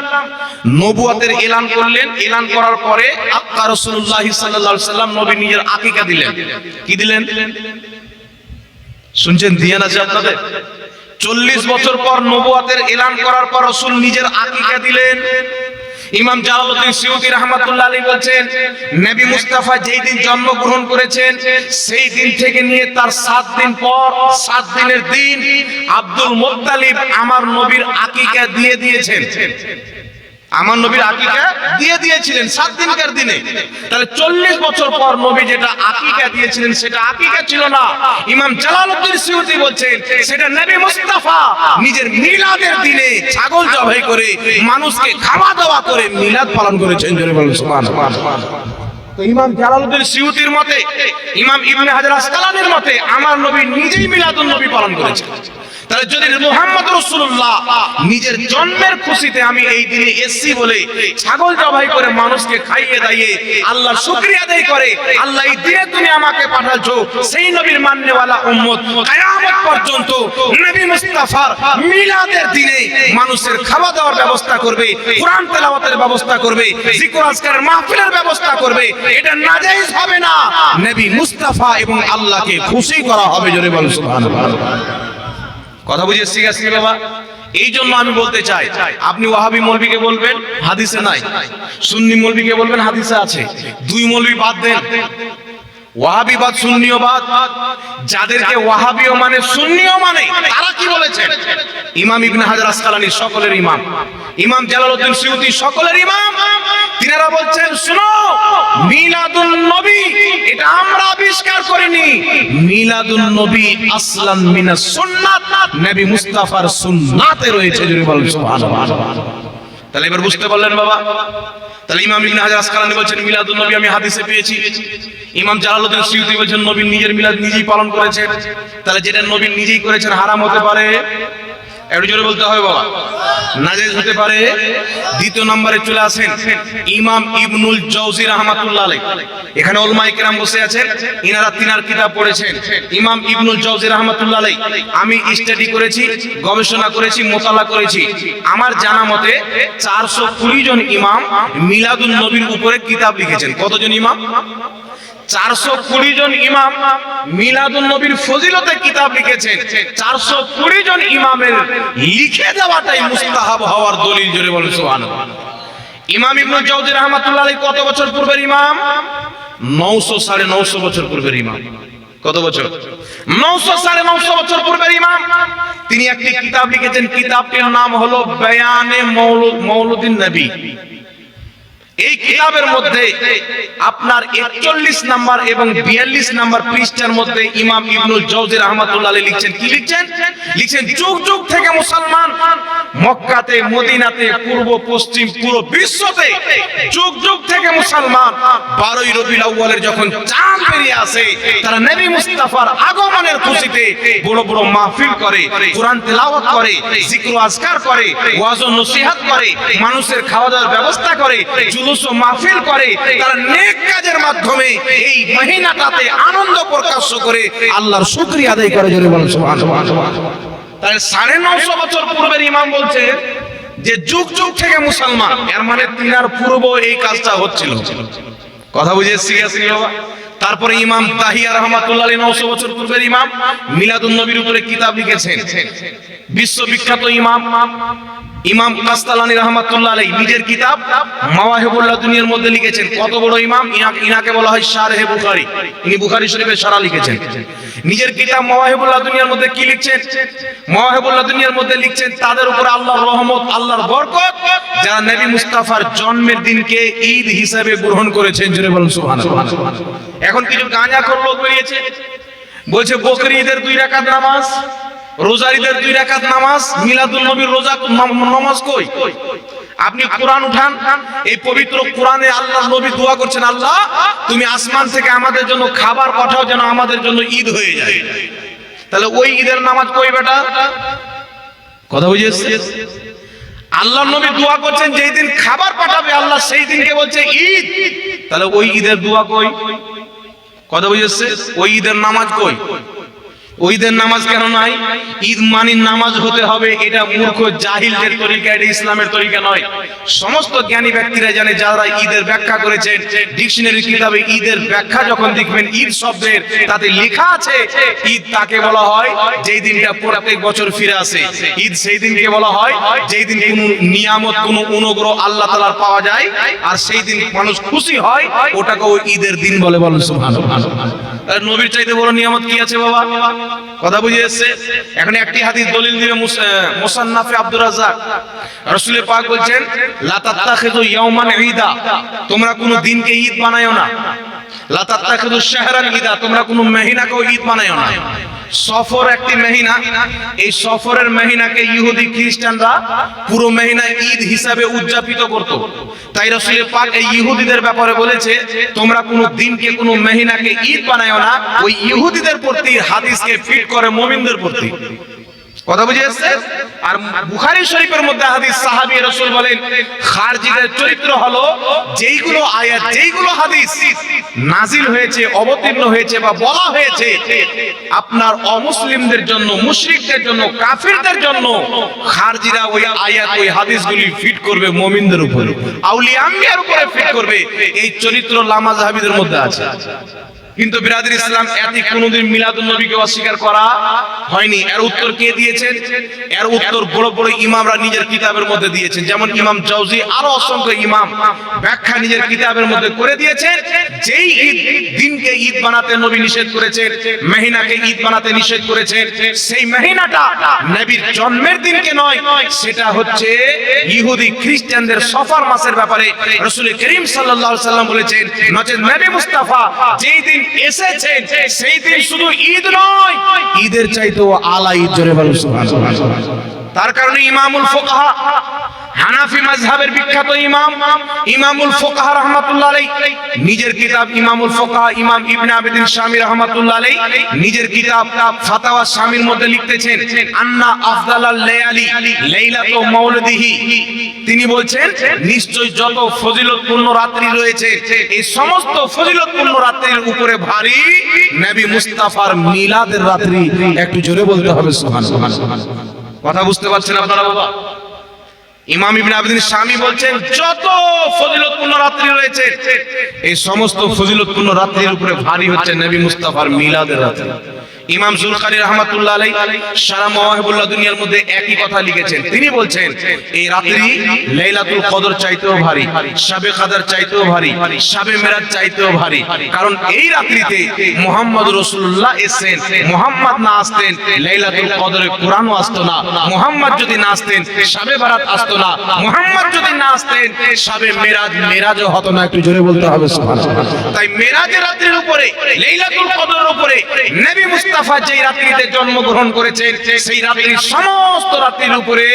নবুয়াতের এলান করলেন। এলান করার পরে আক্কা রাসূলুল্লাহ সাল্লাল্লাহু আলাইহি ওয়াসাল্লাম নবী নিজের আকিকা দিলেন। কি দিলেন? শুনছেন? দিয়ান আছে আপনাদের? 40 বছর পর নবুয়াতের এলান করার পর রাসূল নিজের আকিকা দিলেন। ইমাম জালালউদ্দিন সিউতি রাহমাতুল্লাহ আলাইহি বলেন, নবী মুস্তাফা যেই দিন জন্মগ্রহণ করেছেন সেই দিন থেকে নিয়ে তার 7 দিন পর, 7 দিনের দিন আব্দুল মুত্তালিব আমার নবীর আকিকা দিয়ে দিয়েছেন। আমার নবীর আকিকা দিয়ে দিয়েছিলেন 7 দিনকার দিনে। তাহলে 40 বছর পর নবী যেটা আকিকা দিয়েছিলেন সেটা আকিকা ছিল না। ইমাম জালালউদ্দিন সিউতি বলছেন, সেটা নবী মুস্তাফা নিজের মিলাদের দিনে ছাগল জবাই করে মানুষকে খাওয়া দাওয়া করে মিলাদ পালন করেছেন। জোরে বলুন সুবহানাল্লাহ। তো ইমাম জালালউদ্দিন সিউতির মতে, ইমাম ইবনে হাজার আসকালানীর মতে আমার নবী নিজেই মিলাদুন নবী পালন করেছেন। তাহলে যদি মুহাম্মদ রাসূলুল্লাহ নিজের জন্মের খুশিতে আমি এই দিনে এসেছি বলে ছাগল জবাই করে মানুষকে খাইয়ে দাইয়ে আল্লাহর শুকরিয়া আদায় করে, আল্লাহ এই দিনে তুমি আমাকে পাঠাচ্ছো, সেই নবীর মাননেওয়ালা উম্মত কিয়ামত পর্যন্ত নবী মুস্তাফার মিলাদের দিনে মানুষের খাওয়া দাওয়ার ব্যবস্থা করবে, কোরআন তেলাওয়াতের ব্যবস্থা করবে, জিকির আজকারের মাহফিলের ব্যবস্থা করবে। এটা নাজায়েজ হবে না। নবী মুস্তাফা এবং আল্লাহকে খুশি করা হবে। জোরে বলুন সুবহানাল্লাহ। কথা বুঝে শিখেছি বাবা। এই জন্য আমি বলতে চাই, আপনি ওয়াহাবি মৌলবীকে বলবেন হাদিসে নাই, সুন্নি মৌলবীকে বলবেন হাদিসে আছে। দুই মৌলবী বাদ দেন, ওয়াহাবিবাদ সুন্নিয়বাদ। যাদেরকে ওয়াহাবিও মানে সুন্নিও মানে তারা কি বলেছেন? ইমাম ইবনে হাজার আসকালানী সকলের ইমাম, ইমাম জালালউদ্দিন সিউতি সকলের ইমাম। তিনারা বলছেন, শুনো, মিলাদুন নবী এটা আমরা আবিষ্কার করিনি। মিলাদুন নবী আসলান মিনাস সুন্নাত, নবী মুস্তাফার সুন্নাতে রয়েছে। জোরে বলুন সুবহানাল্লাহ। তাহলে এবার বুঝতে পারলেন বাবা? তাহলে ইমাম ইবনে হাজার আসকালানী বলছেন মিলাদুন নবী আমি হাদিসে পেয়েছি। ইমাম জালালউদ্দিন সিউতি বলছেন নবী নিজের মিলাদ নিজেই পালন করেছেন। তাহলে যেটা নবী নিজেই করেছেন হারাম হতে পারে? একটু জোরে বলতে হবে বাবা। নাজায়েজ হতে পারে? দ্বিতীয় নম্বরে চলে আসেন ইমাম ইবনুল জাওজি রাহমাতুল্লাহ আলাইহি। এখানে উলামায়ে কেরাম বসে আছেন, ইনারা তিনার কিতাব পড়েছেন। ইমাম ইবনুল জাওজি রাহমাতুল্লাহ আলাইহি আমি স্টাডি করেছি, গবেষণা করেছি, মোতালা করেছি। আমার জানা মতে 420 জন ইমাম মিলাদুন নবীর উপরে কিতাব লিখেছেন। কতজন ইমাম? 420 জন ইমাম মিলাদুন নবীর ফজিলতে কিতাব লিখেছেন। 420 জন ইমামের লিখে দেওয়াটাই মুস্তাহাব হওয়ার দলিল। জোরে বলুন সুবহানাল্লাহ। ইমাম ইবনুল জাওজি রাহমাতুল্লাহ আলাইহি কত বছর পূর্বের ইমাম? 900 950 বছর পূর্বের ইমাম। কত বছর? 900 950 বছর পূর্বের ইমাম। তিনি একটি কিতাব লিখেছেন, কিতাবটির নাম হলো বায়ানে মৌলুদিন নবী। এই কিতাবের মধ্যে আপনার 41 নাম্বার এবং 42 নাম্বার পৃষ্ঠার মধ্যে ইমাম ইবনুল জাওজি রাহমাতুল্লাহ আলাইহি লিখছেন, কি লিখছেন? লিখছেন, যুগ যুগ থেকে মুসলমান মক্কাতে, মদিনাতে, পূর্ব পশ্চিম পুরো বিশ্বতে যুগ যুগ থেকে মুসলমান 12ই রবিউল আউয়ালের যখন চাঁদ বেরিয়ে আসে তারা নবী মুস্তাফার আগমনের খুশিতে বড় বড় মাহফিল করে, কোরআন তেলাওয়াত করে, জিকির ও আজকার করে, ওয়াজ ও নসিহত করে, মানুষের খাওয়া দাওয়ার ব্যবস্থা করে, জুলুস ও মাহফিল করে, তারা নেক কাজের মাধ্যমে এই মহিনাটাতে আনন্দ প্রকাশ করে আল্লাহর শুকরিয়া আদায় করে। জোরে বলেন সুবহানাল্লাহ। তাহলে 950 বছর পূর্বের ইমাম বলছে যে যুগ যুগ থেকে মুসলমান, এর মানে তিনার পূর্ব এই কাজটা হচ্ছিল। কথা বুঝে এসছি বাবা? তারপরে ইমাম তাহিয়া রাহমাতুল্লাহ আলাইহি 900 বছর পূর্বের ইমাম মিলাদুন নবীর উপরে কিতাব লিখেছেন। বিশ্ববিখ্যাত ইমাম কাস্তালানী রাহমাতুল্লাহ আলাইহি নিজের কিতাব মাওয়াহিবুল লাদুনিয়ার মধ্যে লিখেছেন। কত বড় ইমাম! ইনাকে বলা হয় শারহে বুখারী। ইনি বুখারী শরীফের শারা লিখেছেন। নিজের কিতাব মাওয়াহিবুল লাদুনিয়ার মধ্যে কি লিখছেন? মাওয়াহিবুল লাদুনিয়ার মধ্যে লিখছেন তাদের উপর আল্লাহর রহমত, আল্লাহর বরকত, যারা নবী মুস্তাফার জন্মের দিনকে ঈদ হিসেবে গ্রহণ করেছেন। জোরে বলুন সুবহানাল্লাহ। এখন কিছু গাঁজাখোর লোক বেরিয়েছে, বলছে বকরি ঈদের 2 রাকাত নামাজ, রোজার ঈদের 2 রাকাত নামাজ, মিলাদুন নবীর রোজা নামাজ কই? আপনি কোরআন উঠান, এই পবিত্র কোরআনে আল্লাহর নবী দোয়া করছেন, আল্লাহ তুমি আসমান থেকে আমাদের জন্য খাবার পাঠাও যেন আমাদের জন্য ঈদ হয়ে যায়। তাহলে ওই ঈদের নামাজ কই বেটা? কথা বুঝেছে? আল্লাহর নবী দোয়া করছেন যেই দিন খাবার পাঠাবে আল্লাহ, সেই দিনকে বলছে ঈদ। তাহলে ওই ঈদের দোয়া কই? কথা বুঝেছে? ওই ঈদের নামাজ কই? ওই ঈদের নামাজ কেন নাই? ঈদ মানে নামাজ হতে হবে, এটা মূর্খ জাহিলদের তরিকা, এটা ইসলামের তরিকা নয়। সমস্ত জ্ঞানী ব্যক্তিরা জানে, যারা ঈদের ব্যাখ্যা করেছেন, ডিকশনারি কিতাবে ঈদের ব্যাখ্যা যখন দেখবেন ঈদ শব্দের তাতে লেখা আছে ঈদ তাকে বলা হয় যেই দিনটা প্রত্যেক বছর ফিরে আসে। ঈদ সেই দিনকে বলা হয় যেই দিন কোনো নিয়ামত, কোনো অনুগ্রহ আল্লাহ তাআলার পাওয়া যায়, আর সেই দিন মানুষ খুশি হয়, ওটাকে ওই ঈদের দিন বলে। বলেন সুবহানাল্লাহ। আর নবীর চাইতে বড় নিয়ামত কি আছে বাবা? কথা বুঝে এসেছে? এখন একটি হাদিস দলিল দিবে মুসান্নাফে আব্দুর রাজ্জাক। রাসূল পাক বলছেন লা তাত্তাখিযু ইয়াওমান ঈদা, তোমরা কোনো দিনকে ঈদ বানায়ো না। লা তাত্তাখিযু শাহরান ঈদা, তোমরা কোনো মহিনাকে ঈদ বানায়ো না। সফর একটি মহিনা, এই সফরের মহিনাকে ইহুদি খ্রিস্টানরা পুরো মহিনা ঈদ হিসাবে উদযাপিত করত। তাই রাসূল পাক এই ইহুদিদের ব্যাপারে বলেছে তোমরা কোনো দিনকে, কোনো মহিনাকে ঈদ বানায়ো না। ওই ইহুদিদের প্রতি হাদিসকে ফিট করে মুমিনদের প্রতি। কথা বুঝে এসেছে? আর বুখারী শরীফের মধ্যে হাদিস, সাহাবী রাসূল বলেন খারজিদের চরিত্র হলো যেইগুলো আয়াত, যেইগুলো হাদিস নাজিল হয়েছে, অবতীর্ণ হয়েছে বা বলা হয়েছে আপনার অমুসলিমদের জন্য, মুশরিকদের জন্য, কাফিরদের জন্য, খারজিরা ওই আয়াত, ওই হাদিসগুলি ফিট করবে মুমিনদের উপরে, আউলিয়া আম্বিয়ার উপরে ফিট করবে। এই চরিত্র লামাযহাবীদের মধ্যে আছে। কিন্তু বিরাদর ইসলাম এটি কোনোদিন মিলাদুন নবীকে অস্বীকার করা হয়নি। এর উত্তর কে দিয়েছেন? এর উত্তর বড় বড় ইমামরা নিজের কিতাবের মধ্যে দিয়েছেন। যেমন ইমাম জাওজি, আরো অসংখ্য ইমাম ব্যাখ্যা নিজের কিতাবের মধ্যে করে দিয়েছেন। যেই ঈদ দিনকে ঈদ বানাতে নবী নিষেধ করেছেন, মহিনাকে ঈদ বানাতে নিষেধ করেছেন, সেই মহিনাটা নবীর জন্মের দিনকে নয়, সেটা হচ্ছে ইহুদি খ্রিস্টানদের সফর মাসের ব্যাপারে রাসূল করিম সাল্লাল্লাহু আলাইহি সাল্লাম বলেছেন, নচেত নবী মুস্তাফা যেই দিন এসেছে সেই দিন শুধু ঈদ নয়, ঈদের চাইতেও আলা ঈদ। জোরে বলুন সুবহানাল্লাহ। তার কারণে ইমামুল ফুকাহা, হানাফি মাযহাবের বিখ্যাত ইমাম ইমামুল ফুকাহা রাহমাতুল্লাহ আলাইহি নিজের কিতাব ইমামুল ফুকাহা, ইমাম ইবনে আবিদিন শামী রাহমাতুল্লাহ আলাইহি নিজের কিতাব ফাতাওয়া শামীর মধ্যে লিখতেছেন আন্না আফদালাল লায়ালি লাইলাতু মাউলিদিহি। তিনি বলছেন নিশ্চয় যত ফজিলতপূর্ণ রাত্রি রয়েছে, এই সমস্ত ফজিলতপূর্ণ রাত্রির উপরে ভারী নবী মুস্তাফার মিলাদের রাত্রি। একটু জোরে বলতে হবে সুবহানাল্লাহ। কথা বুঝতে পারছেন আপনারা বাবা? ইমাম ইবনে আবিদিন শামী বলছেন যত ফজিলতপূর্ণ রাত্রি রয়েছে, এই সমস্ত ফজিলতপূর্ণ রাত্রির উপরে ভারী হচ্ছে নবী মুস্তাফার মিলাদের রাত্রি। ইমাম জুলকারী রাহমাতুল্লাহ আলাইহি শারা মাওয়াহিবুল লাদুনিয়ার মধ্যে একই কথা লিখেছেন। তিনি বলছেন এই রাত্রি লাইলাতুল কদর চাইতেও ভারী, শাবে কদর চাইতেও ভারী, শাবে মিরাজ চাইতেও ভারী। কারণ এই রাত্রিতে মুহাম্মদ রাসূলুল্লাহ এসেছেন। মুহাম্মদ না আসতেন লাইলাতুল কদরে কোরআনও আসতো না। মুহাম্মদ যদি না আসতেন শাবে বারাত আসতো না। মুহাম্মদ যদি না আসতেন শাবে মিরাজও হতো না। একটু জোরে বলতে হবে সুবহানাল্লাহ। তাই মিরাজের রাত্রির উপরে, লাইলাতুল কদরের উপরে নবী মুস্তাফা যেই রাত্রিতে জন্মগ্রহণ করেছেন, সেই রাত্রির সমস্ত রাত্রির উপরে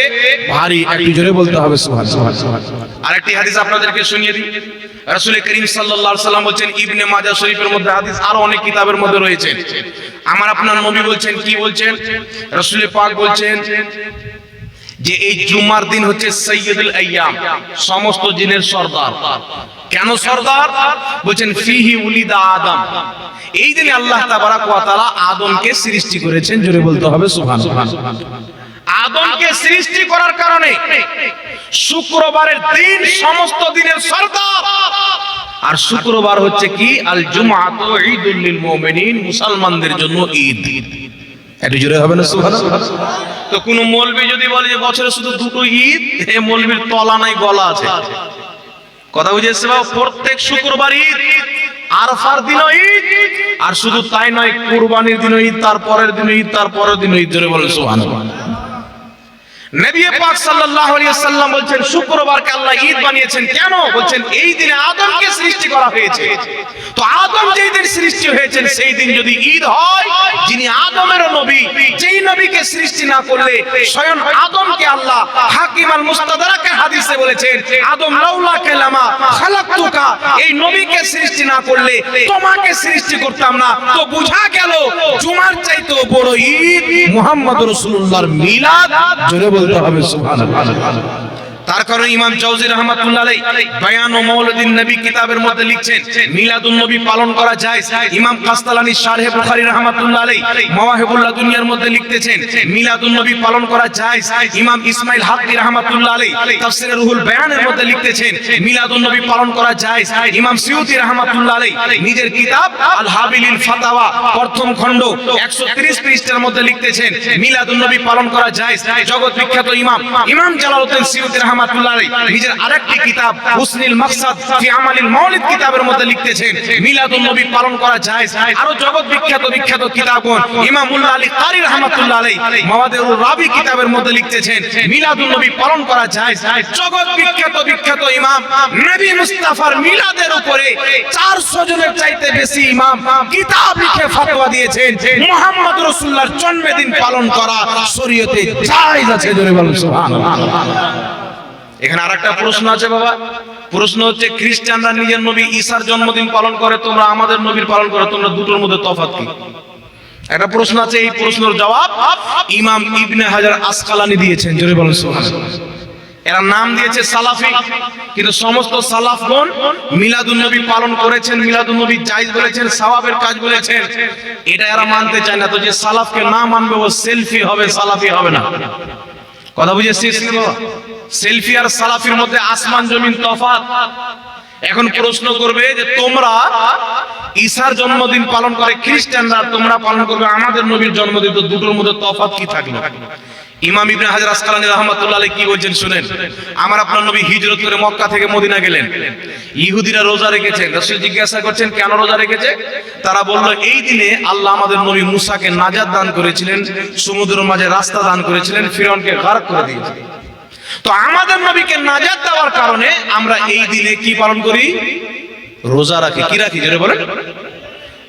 ভারী। একটু জোরে বলতে হবে সুবহানাল্লাহ। আরেকটি হাদিস আপনাদেরকে শুনিয়ে দিই। রাসূল করিম সাল্লাল্লাহু আলাইহি সাল্লাম বলেন, ইবনে মাজাহ শরীফের মধ্যে হাদিস, আরো অনেক কিতাবের মধ্যে রয়েছে, আমার আপনার নবী বলছেন, কি বলছেন? রাসূল পাক বলছেন যে এই জুমার দিন হচ্ছে সাইয়্যিদুল আইয়াম, সমস্ত দিনের সরদার। কেন সরদার? বলেন ফিহি উলিদা আদম, এই দিনে আল্লাহ তাবারাক ওয়া তাআলা আদমকে সৃষ্টি করেছেন। জোরে বলতে হবে সুবহানাল্লাহ। আদমকে সৃষ্টি করার কারণে শুক্রবারের দিন সমস্ত দিনের সরদার। আর শুক্রবার হচ্ছে কি? আল জুমআতু ঈদুল লিল মুমিনিন, মুসলমানদের জন্য ঈদ। একটু জোরে হবে না সুবহানাল্লাহ? তো কোন মৌলবি যদি বলে যে বছরে শুধু দুটো ঈদ, এ মৌলবির তলা নাই গলা আছে। কথা বুঝেছে বাবা? প্রত্যেক শুক্রবার ঈদ, আরফার দিনও ঈদ, আর শুধু তাই নয়, কুরবানির দিনও ঈদ, তারপরের দিনও ঈদ, তারপরের দিনও ঈদ। জোরে বলেন সুবহানাল্লাহ। নবী পাক সাল্লাল্লাহু আলাইহি ওয়াসাল্লাম বলেন শুক্রবারকে আল্লাহ ঈদ বানিয়েছেন। কেন? বলেন এই দিনে আদমকে সৃষ্টি করা হয়েছে। তো আদম যেই দিন সৃষ্টি হয়েছেন সেই দিন যদি ঈদ হয়, যিনি আদমের নবী, যেই নবীকে সৃষ্টি না করলে স্বয়ং আদমকে আল্লাহ হাকিম আল মুস্তাদরাকের হাদিসে বলেছেন, আদম লাউলা কালামা খালাকতুকা, এই নবীকে সৃষ্টি না করলে তোমাকে সৃষ্টি করতাম না। তো বুঝা গেল জুমার চাইতে বড় ঈদ মুহাম্মদ রাসূলুল্লাহর মিলাদ। জোরে বলতে হবে সুবহানাল্লাহ। তার কারণে ইমাম জাওজি রাহমাতুল্লাহ আলাইহি বায়ান ও মাওলিদিন নবী কিতাবের মধ্যে লিখছেন মিলাদুন নবী পালন করা যায়। ইমাম কাসতালানী শারহে বুখারী রাহমাতুল্লাহ আলাইহি মাওয়াহিবুল্লাহ দুনিয়ার মধ্যে লিখতেছেন মিলাদুন নবী পালন করা যায়। ইমাম ইসমাইল হাক্কি রাহমাতুল্লাহ আলাইহি তাফসীরে রুহুল বায়ানের মধ্যে লিখতেছেন মিলাদুন নবী পালন করা যায়। ইমাম সিয়ুতী রাহমাতুল্লাহ আলাইহি নিজের কিতাব আল হাবিলিল ফাতাওয়া প্রথম খণ্ড 130 পৃষ্ঠার মধ্যে লিখতেছেন মিলাদুন নবী পালন করা যায়। জগৎ বিখ্যাত ইমাম জালালউদ্দিন সিয়ুতী রাহমাতুল্লাহ আলাইহি নিজের আরেকটি কিতাব হুসনুল মাকসাদ ফি আমালিল মাউলিদ কিতাবের মধ্যে লিখতেছেন মিলাদুন নবী পালন করা যায়। আরো জগৎ বিখ্যাত কিতাবগণ ইমাম মুল্লা আলী কারি রাহমাতুল্লাহ আলাইহি মাওয়াদিউর রাবি কিতাবের মধ্যে লিখতেছেন মিলাদুন নবী পালন করা যায়। জগৎ বিখ্যাত ইমাম নবী মুস্তাফার মিলাদের উপরে 400 জনের চাইতে বেশি ইমাম কিতাব লিখে ফতোয়া দিয়েছেন মুহাম্মদ রাসূলুল্লাহর জন্মদিন পালন করা শরীয়তে জায়েজ আছে। জোরে বলুন সুবহানাল্লাহ। এখানে আরেকটা প্রশ্ন আছে বাবা। প্রশ্ন হচ্ছে খ্রিস্টানরা নিজের নবী ঈসার জন্মদিন পালন করে, তোমরা আমাদের নবীর পালন করো, তোমরা দুটোর মধ্যে তফাৎ কি? একটা প্রশ্ন আছে, এই প্রশ্নের জবাব ইমাম ইবনে হাজার আসকালানি দিয়েছেন। জোরে বলুন সুবহানাল্লাহ। এরা নাম দিয়েছে সালাফি, কিন্তু সমস্ত সালাফগণ মিলাদুন নবী পালন করেছেন, মিলাদুন নবী জায়েজ বলেছেন, সওয়াবের কাজ বলেছেন। এটা এরা মানতে চায় না। তো যে সালাফকে না মানবে ও সেলফি হবে, সালাফি হবে না। কথা বুঝেছিস বাবা? সেলফি আর সালাফির মধ্যে আসমান জমিন তফাৎ। এখন প্রশ্ন করবে যে তোমরা ঈসার জন্মদিন পালন করে খ্রিস্টানরা, তোমরা পালন করবে আমাদের নবীর জন্মদিন, তো দুটোর মধ্যে তফাৎ কি থাকলো? ইমাম ইবনে হাজার আসকালানী রাহমাতুল্লাহ আলাইহি কি বলছেন শুনেন। আমার আপনার নবী হিজরত করে মক্কা থেকে মদিনা গেলেন। ইহুদিরা রোজা রেখেছেন। রাসূল জিজ্ঞাসা করছেন কেন রোজা রেখেছে? তারা বলল এই দিনে আল্লাহ আমাদের নবী মুসাকে নাজাত দান করেছিলেন, সমুদ্রের মাঝে রাস্তা দান করেছিলেন, ফিরআউনকে গারক করে দিয়েছিলেন। তো আমাদের নবীকে নাজাত দেওয়ার কারণে আমরা এই দিনে কি পালন করি? রোজা রাখি। কি রাখি? জোরে বলেন।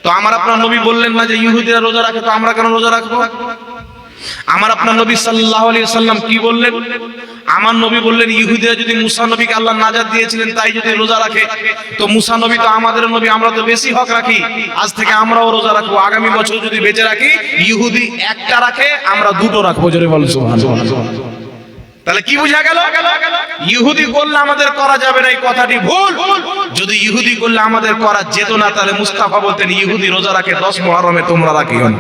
তো আমার আপনার নবী বললেন না যে ইহুদিরা রোজা রাখে, তো আমরা কেন রোজা রাখবো? আমার আপনার নবী সাল্লাল্লাহু আলাইহি ওয়াসাল্লাম কি বললেন? আমার নবী বললেন ইহুদিরা যদি মুসা নবীকে আল্লাহ নাজাত দিয়েছিলেন তাই যদি রোজা রাখে, তো মুসা নবী তো আমাদের নবী, আমরা তো বেশি হক রাখি, আজ থেকে আমরাও রোজা রাখবো। আগামী বছর যদি বেঁচে রাখি, ইহুদি একটা রাখে, আমরা দুটো রাখবো। জোরে বলেন সুবহানাল্লাহ। তাহলে কি বোঝা গেল? ইহুদি করলে আমাদের করা যাবে না, এই কথাটি ভুল। যদি ইহুদি করলে আমাদের করা যেত না, তাহলে মুস্তাফা বলতেন ইহুদি রোজা রাখে 10 মুহররমে, তোমরা রাখিও না।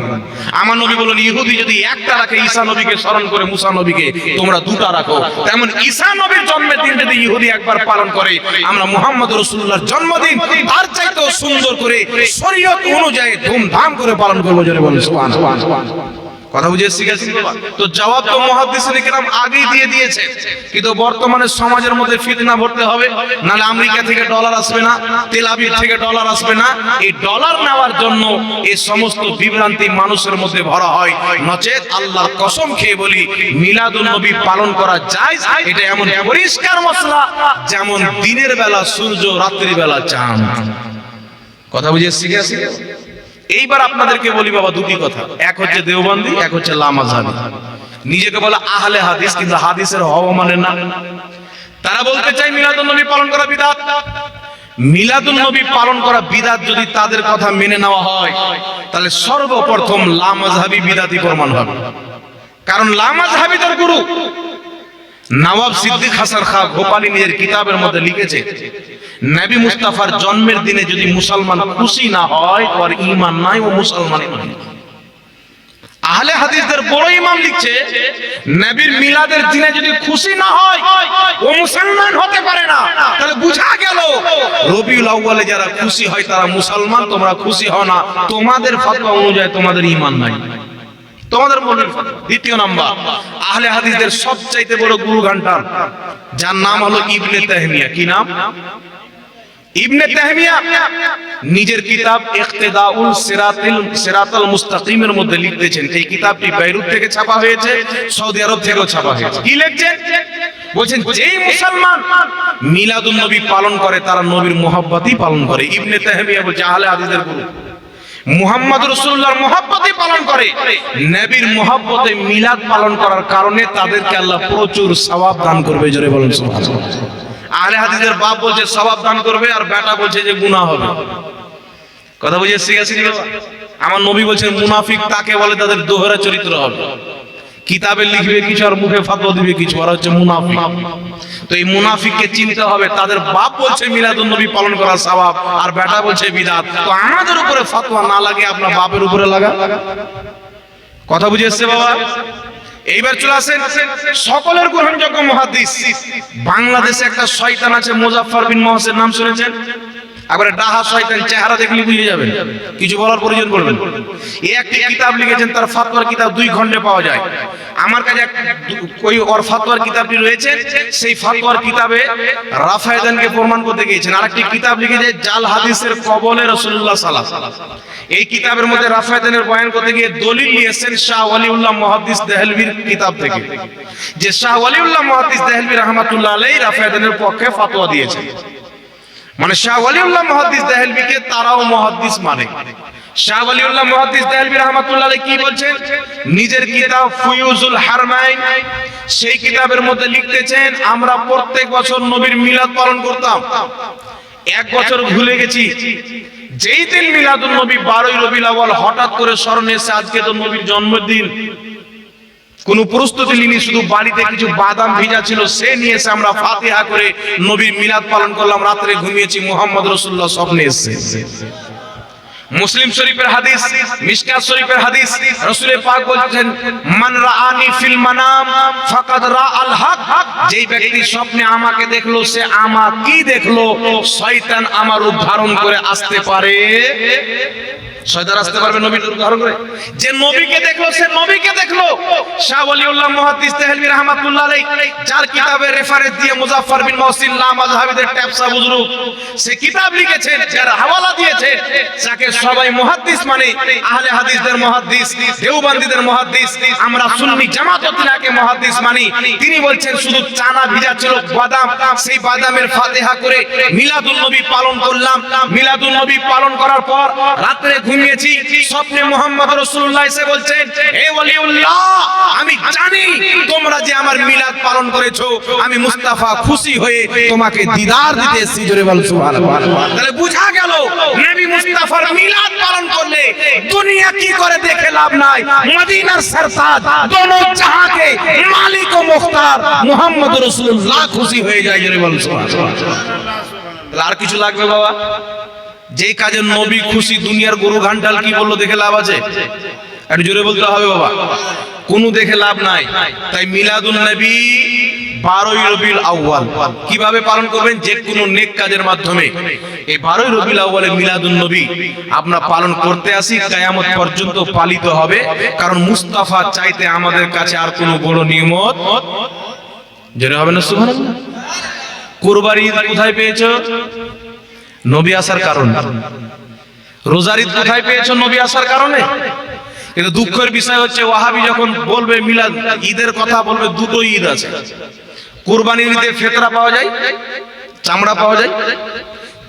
আমার নবী বলেন ইহুদি যদি একটা রাখে ঈসা নবীকে স্মরণ করে, মুসা নবীকে, তোমরা দুটো রাখো। তেমন ঈসা নবীর জন্মদিন যদি ইহুদি একবার পালন করে, আমরা মুহাম্মদ রাসূলুল্লাহর জন্মদিন তার চাইতেও সুন্দর করে শরীয়ত অনুযায়ী ধুমধাম করে পালন করব। জোরে বলেন সুবহানাল্লাহ। কথা বুঝে শিখেছি বাবা? তো জবাব তো মুহাদ্দিসিন কিরাম আগেই দিয়ে দিয়েছে, কিন্তু বর্তমানে সমাজের মধ্যে ফিতনা ভরতে হবে, নালে আমেরিকা থেকে ডলার আসবে না, তেল আবিব থেকে ডলার আসবে না। এই ডলার নেওয়ার জন্য এই সমস্ত বিভ্রান্তি মানুষের মধ্যে ভরা হয়। নচেত আল্লাহর কসম খেয়ে বলি মিলাদুন নবী পালন করা যায়। এটা এমন পরিষ্কার মশলা যেমন দিনের বেলা সূর্য, রাত্রি বেলা চাঁদ। কথা বুঝে শিখেছি। এইবার আপনাদেরকে বলি বাবা দুটি কথা, এক হচ্ছে দেওবন্দি, এক হচ্ছে লামাযহাবী। নিজেকে বলে আহলে হাদিস, কিন্তু হাদিসের হওয়া মানে না। তারা বলতে চাই মিলাদুন নবী পালন করা বিদআত। মিলাদুন নবী পালন করা বিদআত যদি তাদের কথা মেনে নেওয়া হয়, তাহলে সর্বপ্রথম লামাযহাবী বিদআতি প্রমাণ হবে। কারণ লামাযহাবীদের গুরু নওয়াব সিদ্দিক হাসান খাঁ ভোপালী নিজের কিতাবের মধ্যে লিখেছে, নবী মুস্তাফার জন্মের দিনে যদি মুসলমান খুশি না হয় ওর ঈমান নাই, ও মুসলমান নয়। আহলে হাদিসদের বড় ইমাম লিখছে, নবীর মিলাদের দিনে যদি খুশি না হয় ও মুসলমান হতে পারে না। তাহলে বুঝা গেল রবিউল আউয়ালে যারা খুশি হয় তারা মুসলমান, তোমরা খুশি হও না, তোমাদের ফতোয়া অনুযায়ী তোমাদের ঈমান নাই, তোমাদের মনের ফতোয়া। দ্বিতীয় নাম্বার, আহলে হাদিসদের সবচাইতে বড় গুরু ঘন্টা যার নাম হলো ইবনে তাহমিয়া। কি নাম? ইবনে তাহমিয়া নিজের কিতাব ইকতিদাউল সিরাতাল মুস্তাকিমের মধ্যে লিখতেছেন, এই কিতাবটি বেইরুত থেকে ছাপা হয়েছে, সৌদি আরব থেকেও ছাপা হয়েছে। কি লিখছেন? বলেন যেই মুসলমান মিলাদুন নবী পালন করে তারা নবীর মুহাব্বতই পালন করে। ইবনে তাহমিয়া বলছে আহলে হাদিসদের গুরু মুহাম্মদ রাসূলুল্লাহর মুহাব্বতই পালন করে, নবীর মুহাব্বতে মিলাদ পালন করার কারণে তাদেরকে আল্লাহ প্রচুর সওয়াব দান করবে। জোরে বলুন সুবহানাল্লাহ। আহলে হাদিসের বাপ বলছে সওয়াব দান করবে, আর বেটা বলছে যে গুনাহ হবে। কথা বুঝে শিখেছি বাবা? আমার নবী বলছেন মুনাফিক তাকে বলে তাদের দোহরা চরিত্র হবে, কিতাবে লিখবে কিছু আর মুখে ফতোয়া দিবে কিছু, আর হচ্ছে মুনাফিক। তো এই মুনাফিককে চিনতে হবে। তাদের বাপ বলছে মিলাদুন নবী পালন করা সওয়াব, আর বেটা বলছে বিদআত। তো আমাদের উপরে ফতোয়া না লাগে, আপনার বাপের উপরে লাগা। কথা বুঝে এসছে বাবা? এইবার চলে আসেন সকলের গ্রহণযোগ্য মুহাদ্দিস। বাংলাদেশে একটা শয়তান আছে মুজাফফর বিন মুহসিন, নাম শুনেছেন? একবারে ডাহা শয়তান, চেহারা দেখলে বুঝে যাবেন, কিছু বলার প্রয়োজন পড়বে না। এই একটি কিতাব লিখেছেন, তার ফাতোয়ার কিতাব 2 খণ্ডে পাওয়া যায়। আমার কাছে ওই ওর ফাতোয়ার কিতাবটি রয়েছে। সেই ফাতোয়ার কিতাবে রাফায়েদানকে প্রমাণ করতে গিয়েছেন। আরেকটি কিতাব লিখেছে জাল হাদিসের কবলে রাসূলুল্লাহ সাল্লাল্লাহু আলাইহি ওয়াসাল্লাম। এই কিতাবের মধ্যে রাফায়েদানের বয়ান করতে গিয়ে দলিল নিয়েছেন শাহ ওয়ালিউল্লাহ মুহাদ্দিস দেহলভির কিতাব থেকে, যে শাহ ওয়ালিউল্লাহ মুহাদ্দিস দেহলভি রাহমাতুল্লাহ আলাইহি রাফায়েদানের পক্ষে ফাতোয়া দিয়েছেন। মানে শাহ ওয়ালিউল্লাহ মুহাদ্দিস দেহলভিকে তারাও মুহাদ্দিস মানে। শাহ ওয়ালিউল্লাহ মুহাদ্দিস দেহলভি রাহমাতুল্লাহ আলাইহি কি বলছেন? নিজের কিতাব ফুয়ুজুল হারমাইন, সেই কিতাবের মধ্যে লিখতেছেন আমরা প্রত্যেক বছর নবীর মিলাদ পালন করতাম, এক বছর ভুলে গেছি। যেই দিন মিলাদুন নবী 12ই রবিউল আউয়াল হঠাৎ করে স্মরণে এসে আজকে তো নবীর জন্মদিন, কোন প্রস্তুতি নিনি, শুধু বাড়িতে কিছু বাদাম ভিজা ছিল সে নিয়ে এসে আমরা ফাতিহা করে নবীর মিলাদ পালন করলাম। রাতে ঘুমিয়েছি, মুহাম্মদ রাসূলুল্লাহ স্বপ্নে এসেছে। মুসলিম শরীফের হাদিস, মিশকাত শরীফের হাদিস, রাসূল পাক বলেছেন মান রাআনি ফিল মানাম ফাকাদ রাআল হক। যেই ব্যক্তি স্বপ্নে আমাকে দেখলো সে আমাকেই দেখলো। শয়তান আমার রূপ ধারণ করে আসতে পারে, শয়তান আসতে পারবে নবীর রূপ ধারণ করে। যে নবীকে দেখলো সে নবীকে দেখলো। শাহ ওয়ালিউল্লাহ মুহাদ্দিস দেহলভি রাহমাতুল্লাহ আলাইহি যার কিতাবে রেফারেন্স দিয়ে মুজাফফর বিন মুহসিন লা মাযহাবিদের ট্যাপসা বুজরুগ সে কিতাব লিখেছেন, যার হাওয়ালা দিয়েছেন, যাকে সবাই মুহাদ্দিস মানে, আহলে হাদিসদের মুহাদ্দিস, দেওবন্দীদের মুহাদ্দিস, আমরা সুন্নি জামাতকে মুহাদ্দিস মানি। তিনি বলছেন শুধু চানা ভিজা ছিল বাদাম, সেই বাদামের ফাতিহা করে মিলাদুন নবী পালন করলাম। মিলাদুন নবী পালন করার পর রাতে ঘুমিয়েছি, স্বপ্নে মুহাম্মদ রাসূলুল্লাহ এসে বলছেন হে ওয়ালিউল্লাহ আমি জানি তোমরা যে আমার মিলাদ পালন করেছো, আমি মুস্তাফা খুশি হয়ে তোমাকে দিদার দিতে এসেছি। জোরে বল সুবহানাল্লাহ। তাহলে বুঝা গেল নবী মুস্তাফার মিলাদ পালন করলে দুনিয়া কি করে দেখে লাভ নাই, মদিনার সরতাজ দোনো জাহাকে মালিক ও মুখতার মুহাম্মদ রাসূলুল্লাহ খুশি হয়ে যায়। জোরে বল সুবহানাল্লাহ। তাহলে আর কিছু লাগবে বাবা? যেই কাজে নবী খুশি, দুনিয়ার গরু ঘান্টাল কি বললো দেখে লাভ আছে? একটু জোরে বলতে হবে বাবা, কোনো দেখে লাভ নাই। তাই মিলাদুন নবী 12ই রবিউল আউয়াল কিভাবে পালন করবেন? যে কোনো নেক কাজের মাধ্যমে। এই 12ই রবিউল আউয়ালে মিলাদুন নবী আমরা পালন করতে আসি, কিয়ামত পর্যন্ত পালিত হবে। কারণ মুস্তাফা চাইতে আমাদের কাছে আর কোনো বড় নিয়ামত জোরে হবে না সুবহানাল্লাহ। কুরবানি ঈদ কোথায় পেয়েছো? নবী আসার কারণে। রোজার ঈদ কোথায় পেয়েছো? নবী আসার কারণে। কিন্তু দুঃখের বিষয় হচ্ছে ওয়াহাবি যখন বলবে মিলাদ ঈদের কথা বলবে, দুটো ঈদ আছে। কুরবানির ঈদে ফেতরা পাওয়া যায়, চামড়া পাওয়া যায়।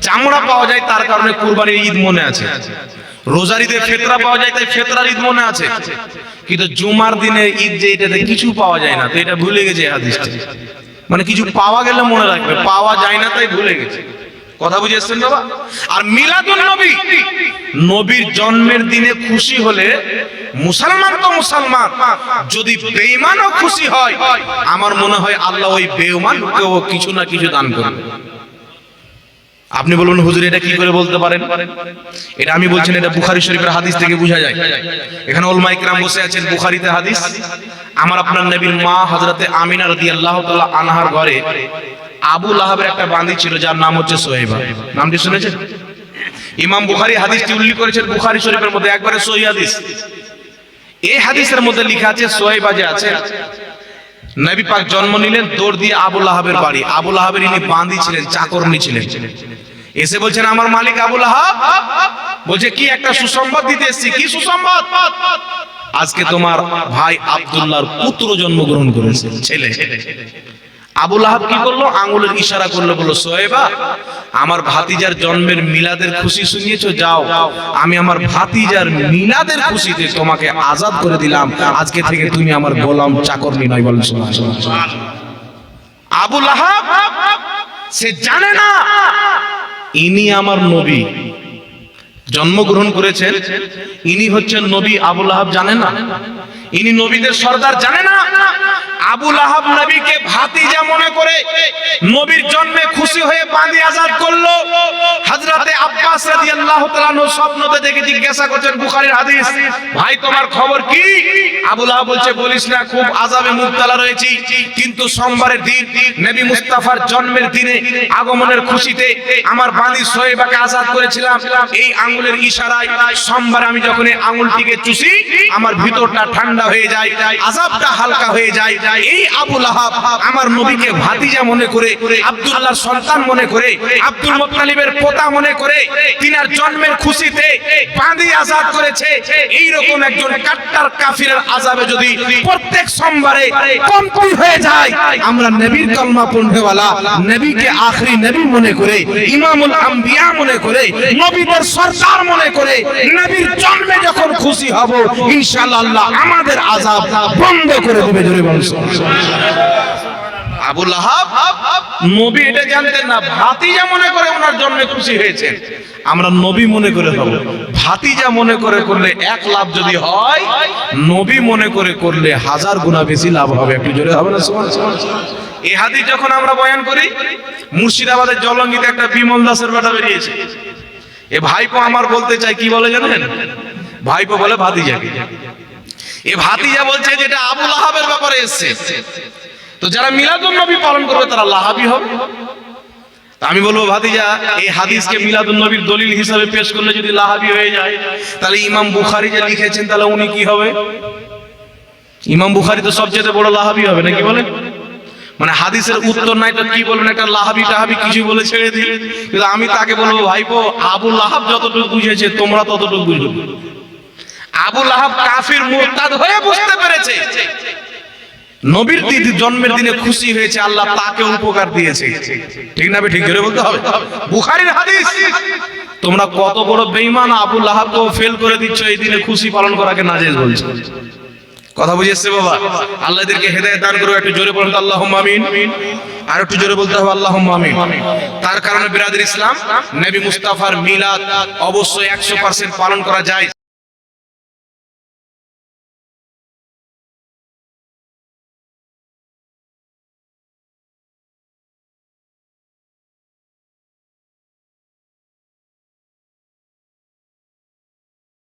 চামড়া পাওয়া যায় তার কারণে কুরবানির ঈদ মনে আছে। রোজার ঈদে ফেতরা পাওয়া যায় তাই ফেতরার ঈদ মনে আছে। কিন্তু জুমার দিনে ঈদ যে এটাতে কিছু পাওয়া যায় না, তো এটা ভুলে গেছে হাদিসটা। মানে কিছু পাওয়া গেলে মনে রাখবে, পাওয়া যায় না তাই ভুলে গেছে। কথা বুঝেছেন বাবা? আর মিলাদুন নবী, নবীর জন্মের দিনে খুশি হলে মুসলমান তো মুসলমান, যদি বেঈমানও খুশি হয়, আমার মনে হয় আল্লাহ ওই বেঈমানকেও কিছু না কিছু দান করবে। আপনি বলুন হুজুর এটা কি করে বলতে পারেন? এটা আমি বলছেন, এটা বুখারী শরীফের হাদিস থেকে বোঝা যায়। এখানে উলামায়ে কেরাম বসে আছেন, বুখারীতে হাদিস। আমার আপনার নবীর মা হযরতে আমিনা রাদিয়াল্লাহু তাআলা আনহার ঘরে আবু লাহাবের একটা বাঁদী ছিল, যার নাম হচ্ছে সোহেবা। নামটি শুনেছেন? ইমাম বুখারী হাদিসটি উল্লেখ করেছেন বুখারী শরীফের মধ্যে, একবারে সহিহ হাদিস। এই হাদিসের মধ্যে লেখা আছে সোহেবা যে আছে, নবী পাক জন্ম নিলেন, দৌড় দিয়ে আবু লাহাবের বাড়ি। আবু লাহাবের ইনি বাঁদী ছিলেন, চাকরনি ছিলেন। এসে বলছেন আমার মালিক আবু লাহাব। বলছে কি? একটা সুসংবাদ দিতে এসেছি। কি সুসংবাদ? আজকে তোমার ভাই আব্দুল্লাহর পুত্র জন্মগ্রহণ করেছে, ছেলে। আবু লাহাব কি করলো? আঙ্গুলের ইশারা করলো, বলল সোহেবা, আমার ভাতিজার জন্মের মিলাদের খুশি শুনিয়েছো, যাও আমি আমার ভাতিজার মিলাদের খুশিতে তোমাকে আজাদ করে দিলাম, আজকে থেকে তুমি আমার গোলাম, চাকরনি নয়। বলেন সুবহানাল্লাহ। আবু লাহাব সে জানে না ইনি আমার নবী, জন্মগ্রহণ করেছেন, ইনি হচ্ছেন নবী। আবু লাহাব জানে না ইনি নবীদের সর্দার, জানে না। আবু লাহাব নবীকে ভাতিজা মনে করে নবীর জন্মে খুশি হয়ে বাঁধি আজাদ করলো। হযরতে আব্বাস রাদিয়াল্লাহু তাআলা স্বপ্নতে দেখে জিজ্ঞাসা করছেন, বুখারীর হাদিস, ভাই তোমার খবর কি? আবু লাহাব বলছে, বলিস না, খুব আযাবে মুবতালা রয়েছি, কিন্তু সোমবারের দিন নবী মুস্তাফার জন্মের দিনে আগমনের খুশিতে আমার বাঁধি সোহেবাকে আজাদ করেছিলাম। এই আঙ্গুলের ইশারায় সোমবার আমি যখন এই আঙ্গুলটিকে চুষি, আমার ভিতরটা ঠান্ডা হয়ে যায়, আযাবটা হালকা হয়ে যায়। এই আবু লাহাব আমার নবীকে ভাতিজা মনে করে, আব্দুল্লাহর সন্তান মনে করে, আব্দুল মুত্তালিবের পোতা মনে করে, তিনার জন্মের খুশিতে বাঁধি আজাদ করেছে। এই রকম একজন কাট্টার কাফিরের আযাবে যদি প্রত্যেক সোমবারে কমতি হয়ে যায়, আমরা নবীর কলমা পড়নেওয়ালা, নবীকে আখরি নবী মনে করে, ইমামুল আম্বিয়া মনে করে, নবীদের সরদার মনে করে নবীর জন্মে যখন খুশি হব, ইনশাআল্লাহ আল্লাহ আমাদের আযাব বন্ধ করে দেবে। জোরে বলুন সুবহানাল্লাহ। আবু লাহাব নবী এটা জানতেন না, ভাতিজা মনে করে ওনার জন্মে খুশি হয়েছে। আমরা নবী মনে করে হব, ভাতিজা মনে করে করলে এক লাভ যদি হয়, নবী মনে করে করলে 1000 গুণা বেশি লাভ হবে। একটু জোরে হবে না সুবহানাল্লাহ। এই হাদিস যখন আমরা বয়ান করি, মুর্শিদাবাদের জলঙ্গিতে একটা বিমল দাসের বেটা বেরিয়েছে। এ ভাইপো আমার বলতে চাই, কি বলে জানেন? ভাইপো বলে ভাতিজাকে। এ ভাতিজা বলছে যেটা আবু লাহাবের ব্যাপারে এসেছে, তো যারা মিলাদুন নবী পালন করবে তারা লাহাবি হবে। আমি বলবো ভাতিজা, এই হাদিসকে মিলাদুন নবীর দলিল হিসাবে পেশ করলে যদি লাহাবি হয়ে যায়, তাহলে ইমাম বুখারী যে লিখেছেন, তাহলে উনি কি হবে? ইমাম বুখারী তো সবচেয়ে বড় লাহাবি হবে, নাকি বলেন? মানে হাদিসের উত্তর নাই তো কি বলবেন, একটা লাহাবি টাহাবি কিছু বলে ছেড়ে দিই। কিন্তু আমি তাকে বলবো, ভাইপো আবু লাহাব যতটুকু বুঝেছে তোমরা ততটুকু বুঝো। আবু লাহাব কাফির মুরতাদ হয়ে বুঝতে পেরেছে নবীর জন্মের দিনে খুশি হয়েছে, আল্লাহ তাকে উপকার দিয়েছে। ঠিক না? ঠিক করে বলতে হবে। বুখারীর হাদিস। তোমরা কত বড় বেঈমান, আবু লাহাবকেও ফেল করে দিচ্ছ, এই দিনে খুশি পালন করাকে নাজেজ বলছো। কথা বুঝেছে বাবা? আল্লাহ এদেরকে হেদায়েত দান করুক। একটু জোরে বলুন আল্লাহুম্মা আমিন। আর একটু জোরে বলতে হবে আল্লাহুম্মা আমিন। তার কারণে বিরাদর ইসলাম, নবী মুস্তাফার মিলাদ অবশ্যই 100% পালন করা যায়।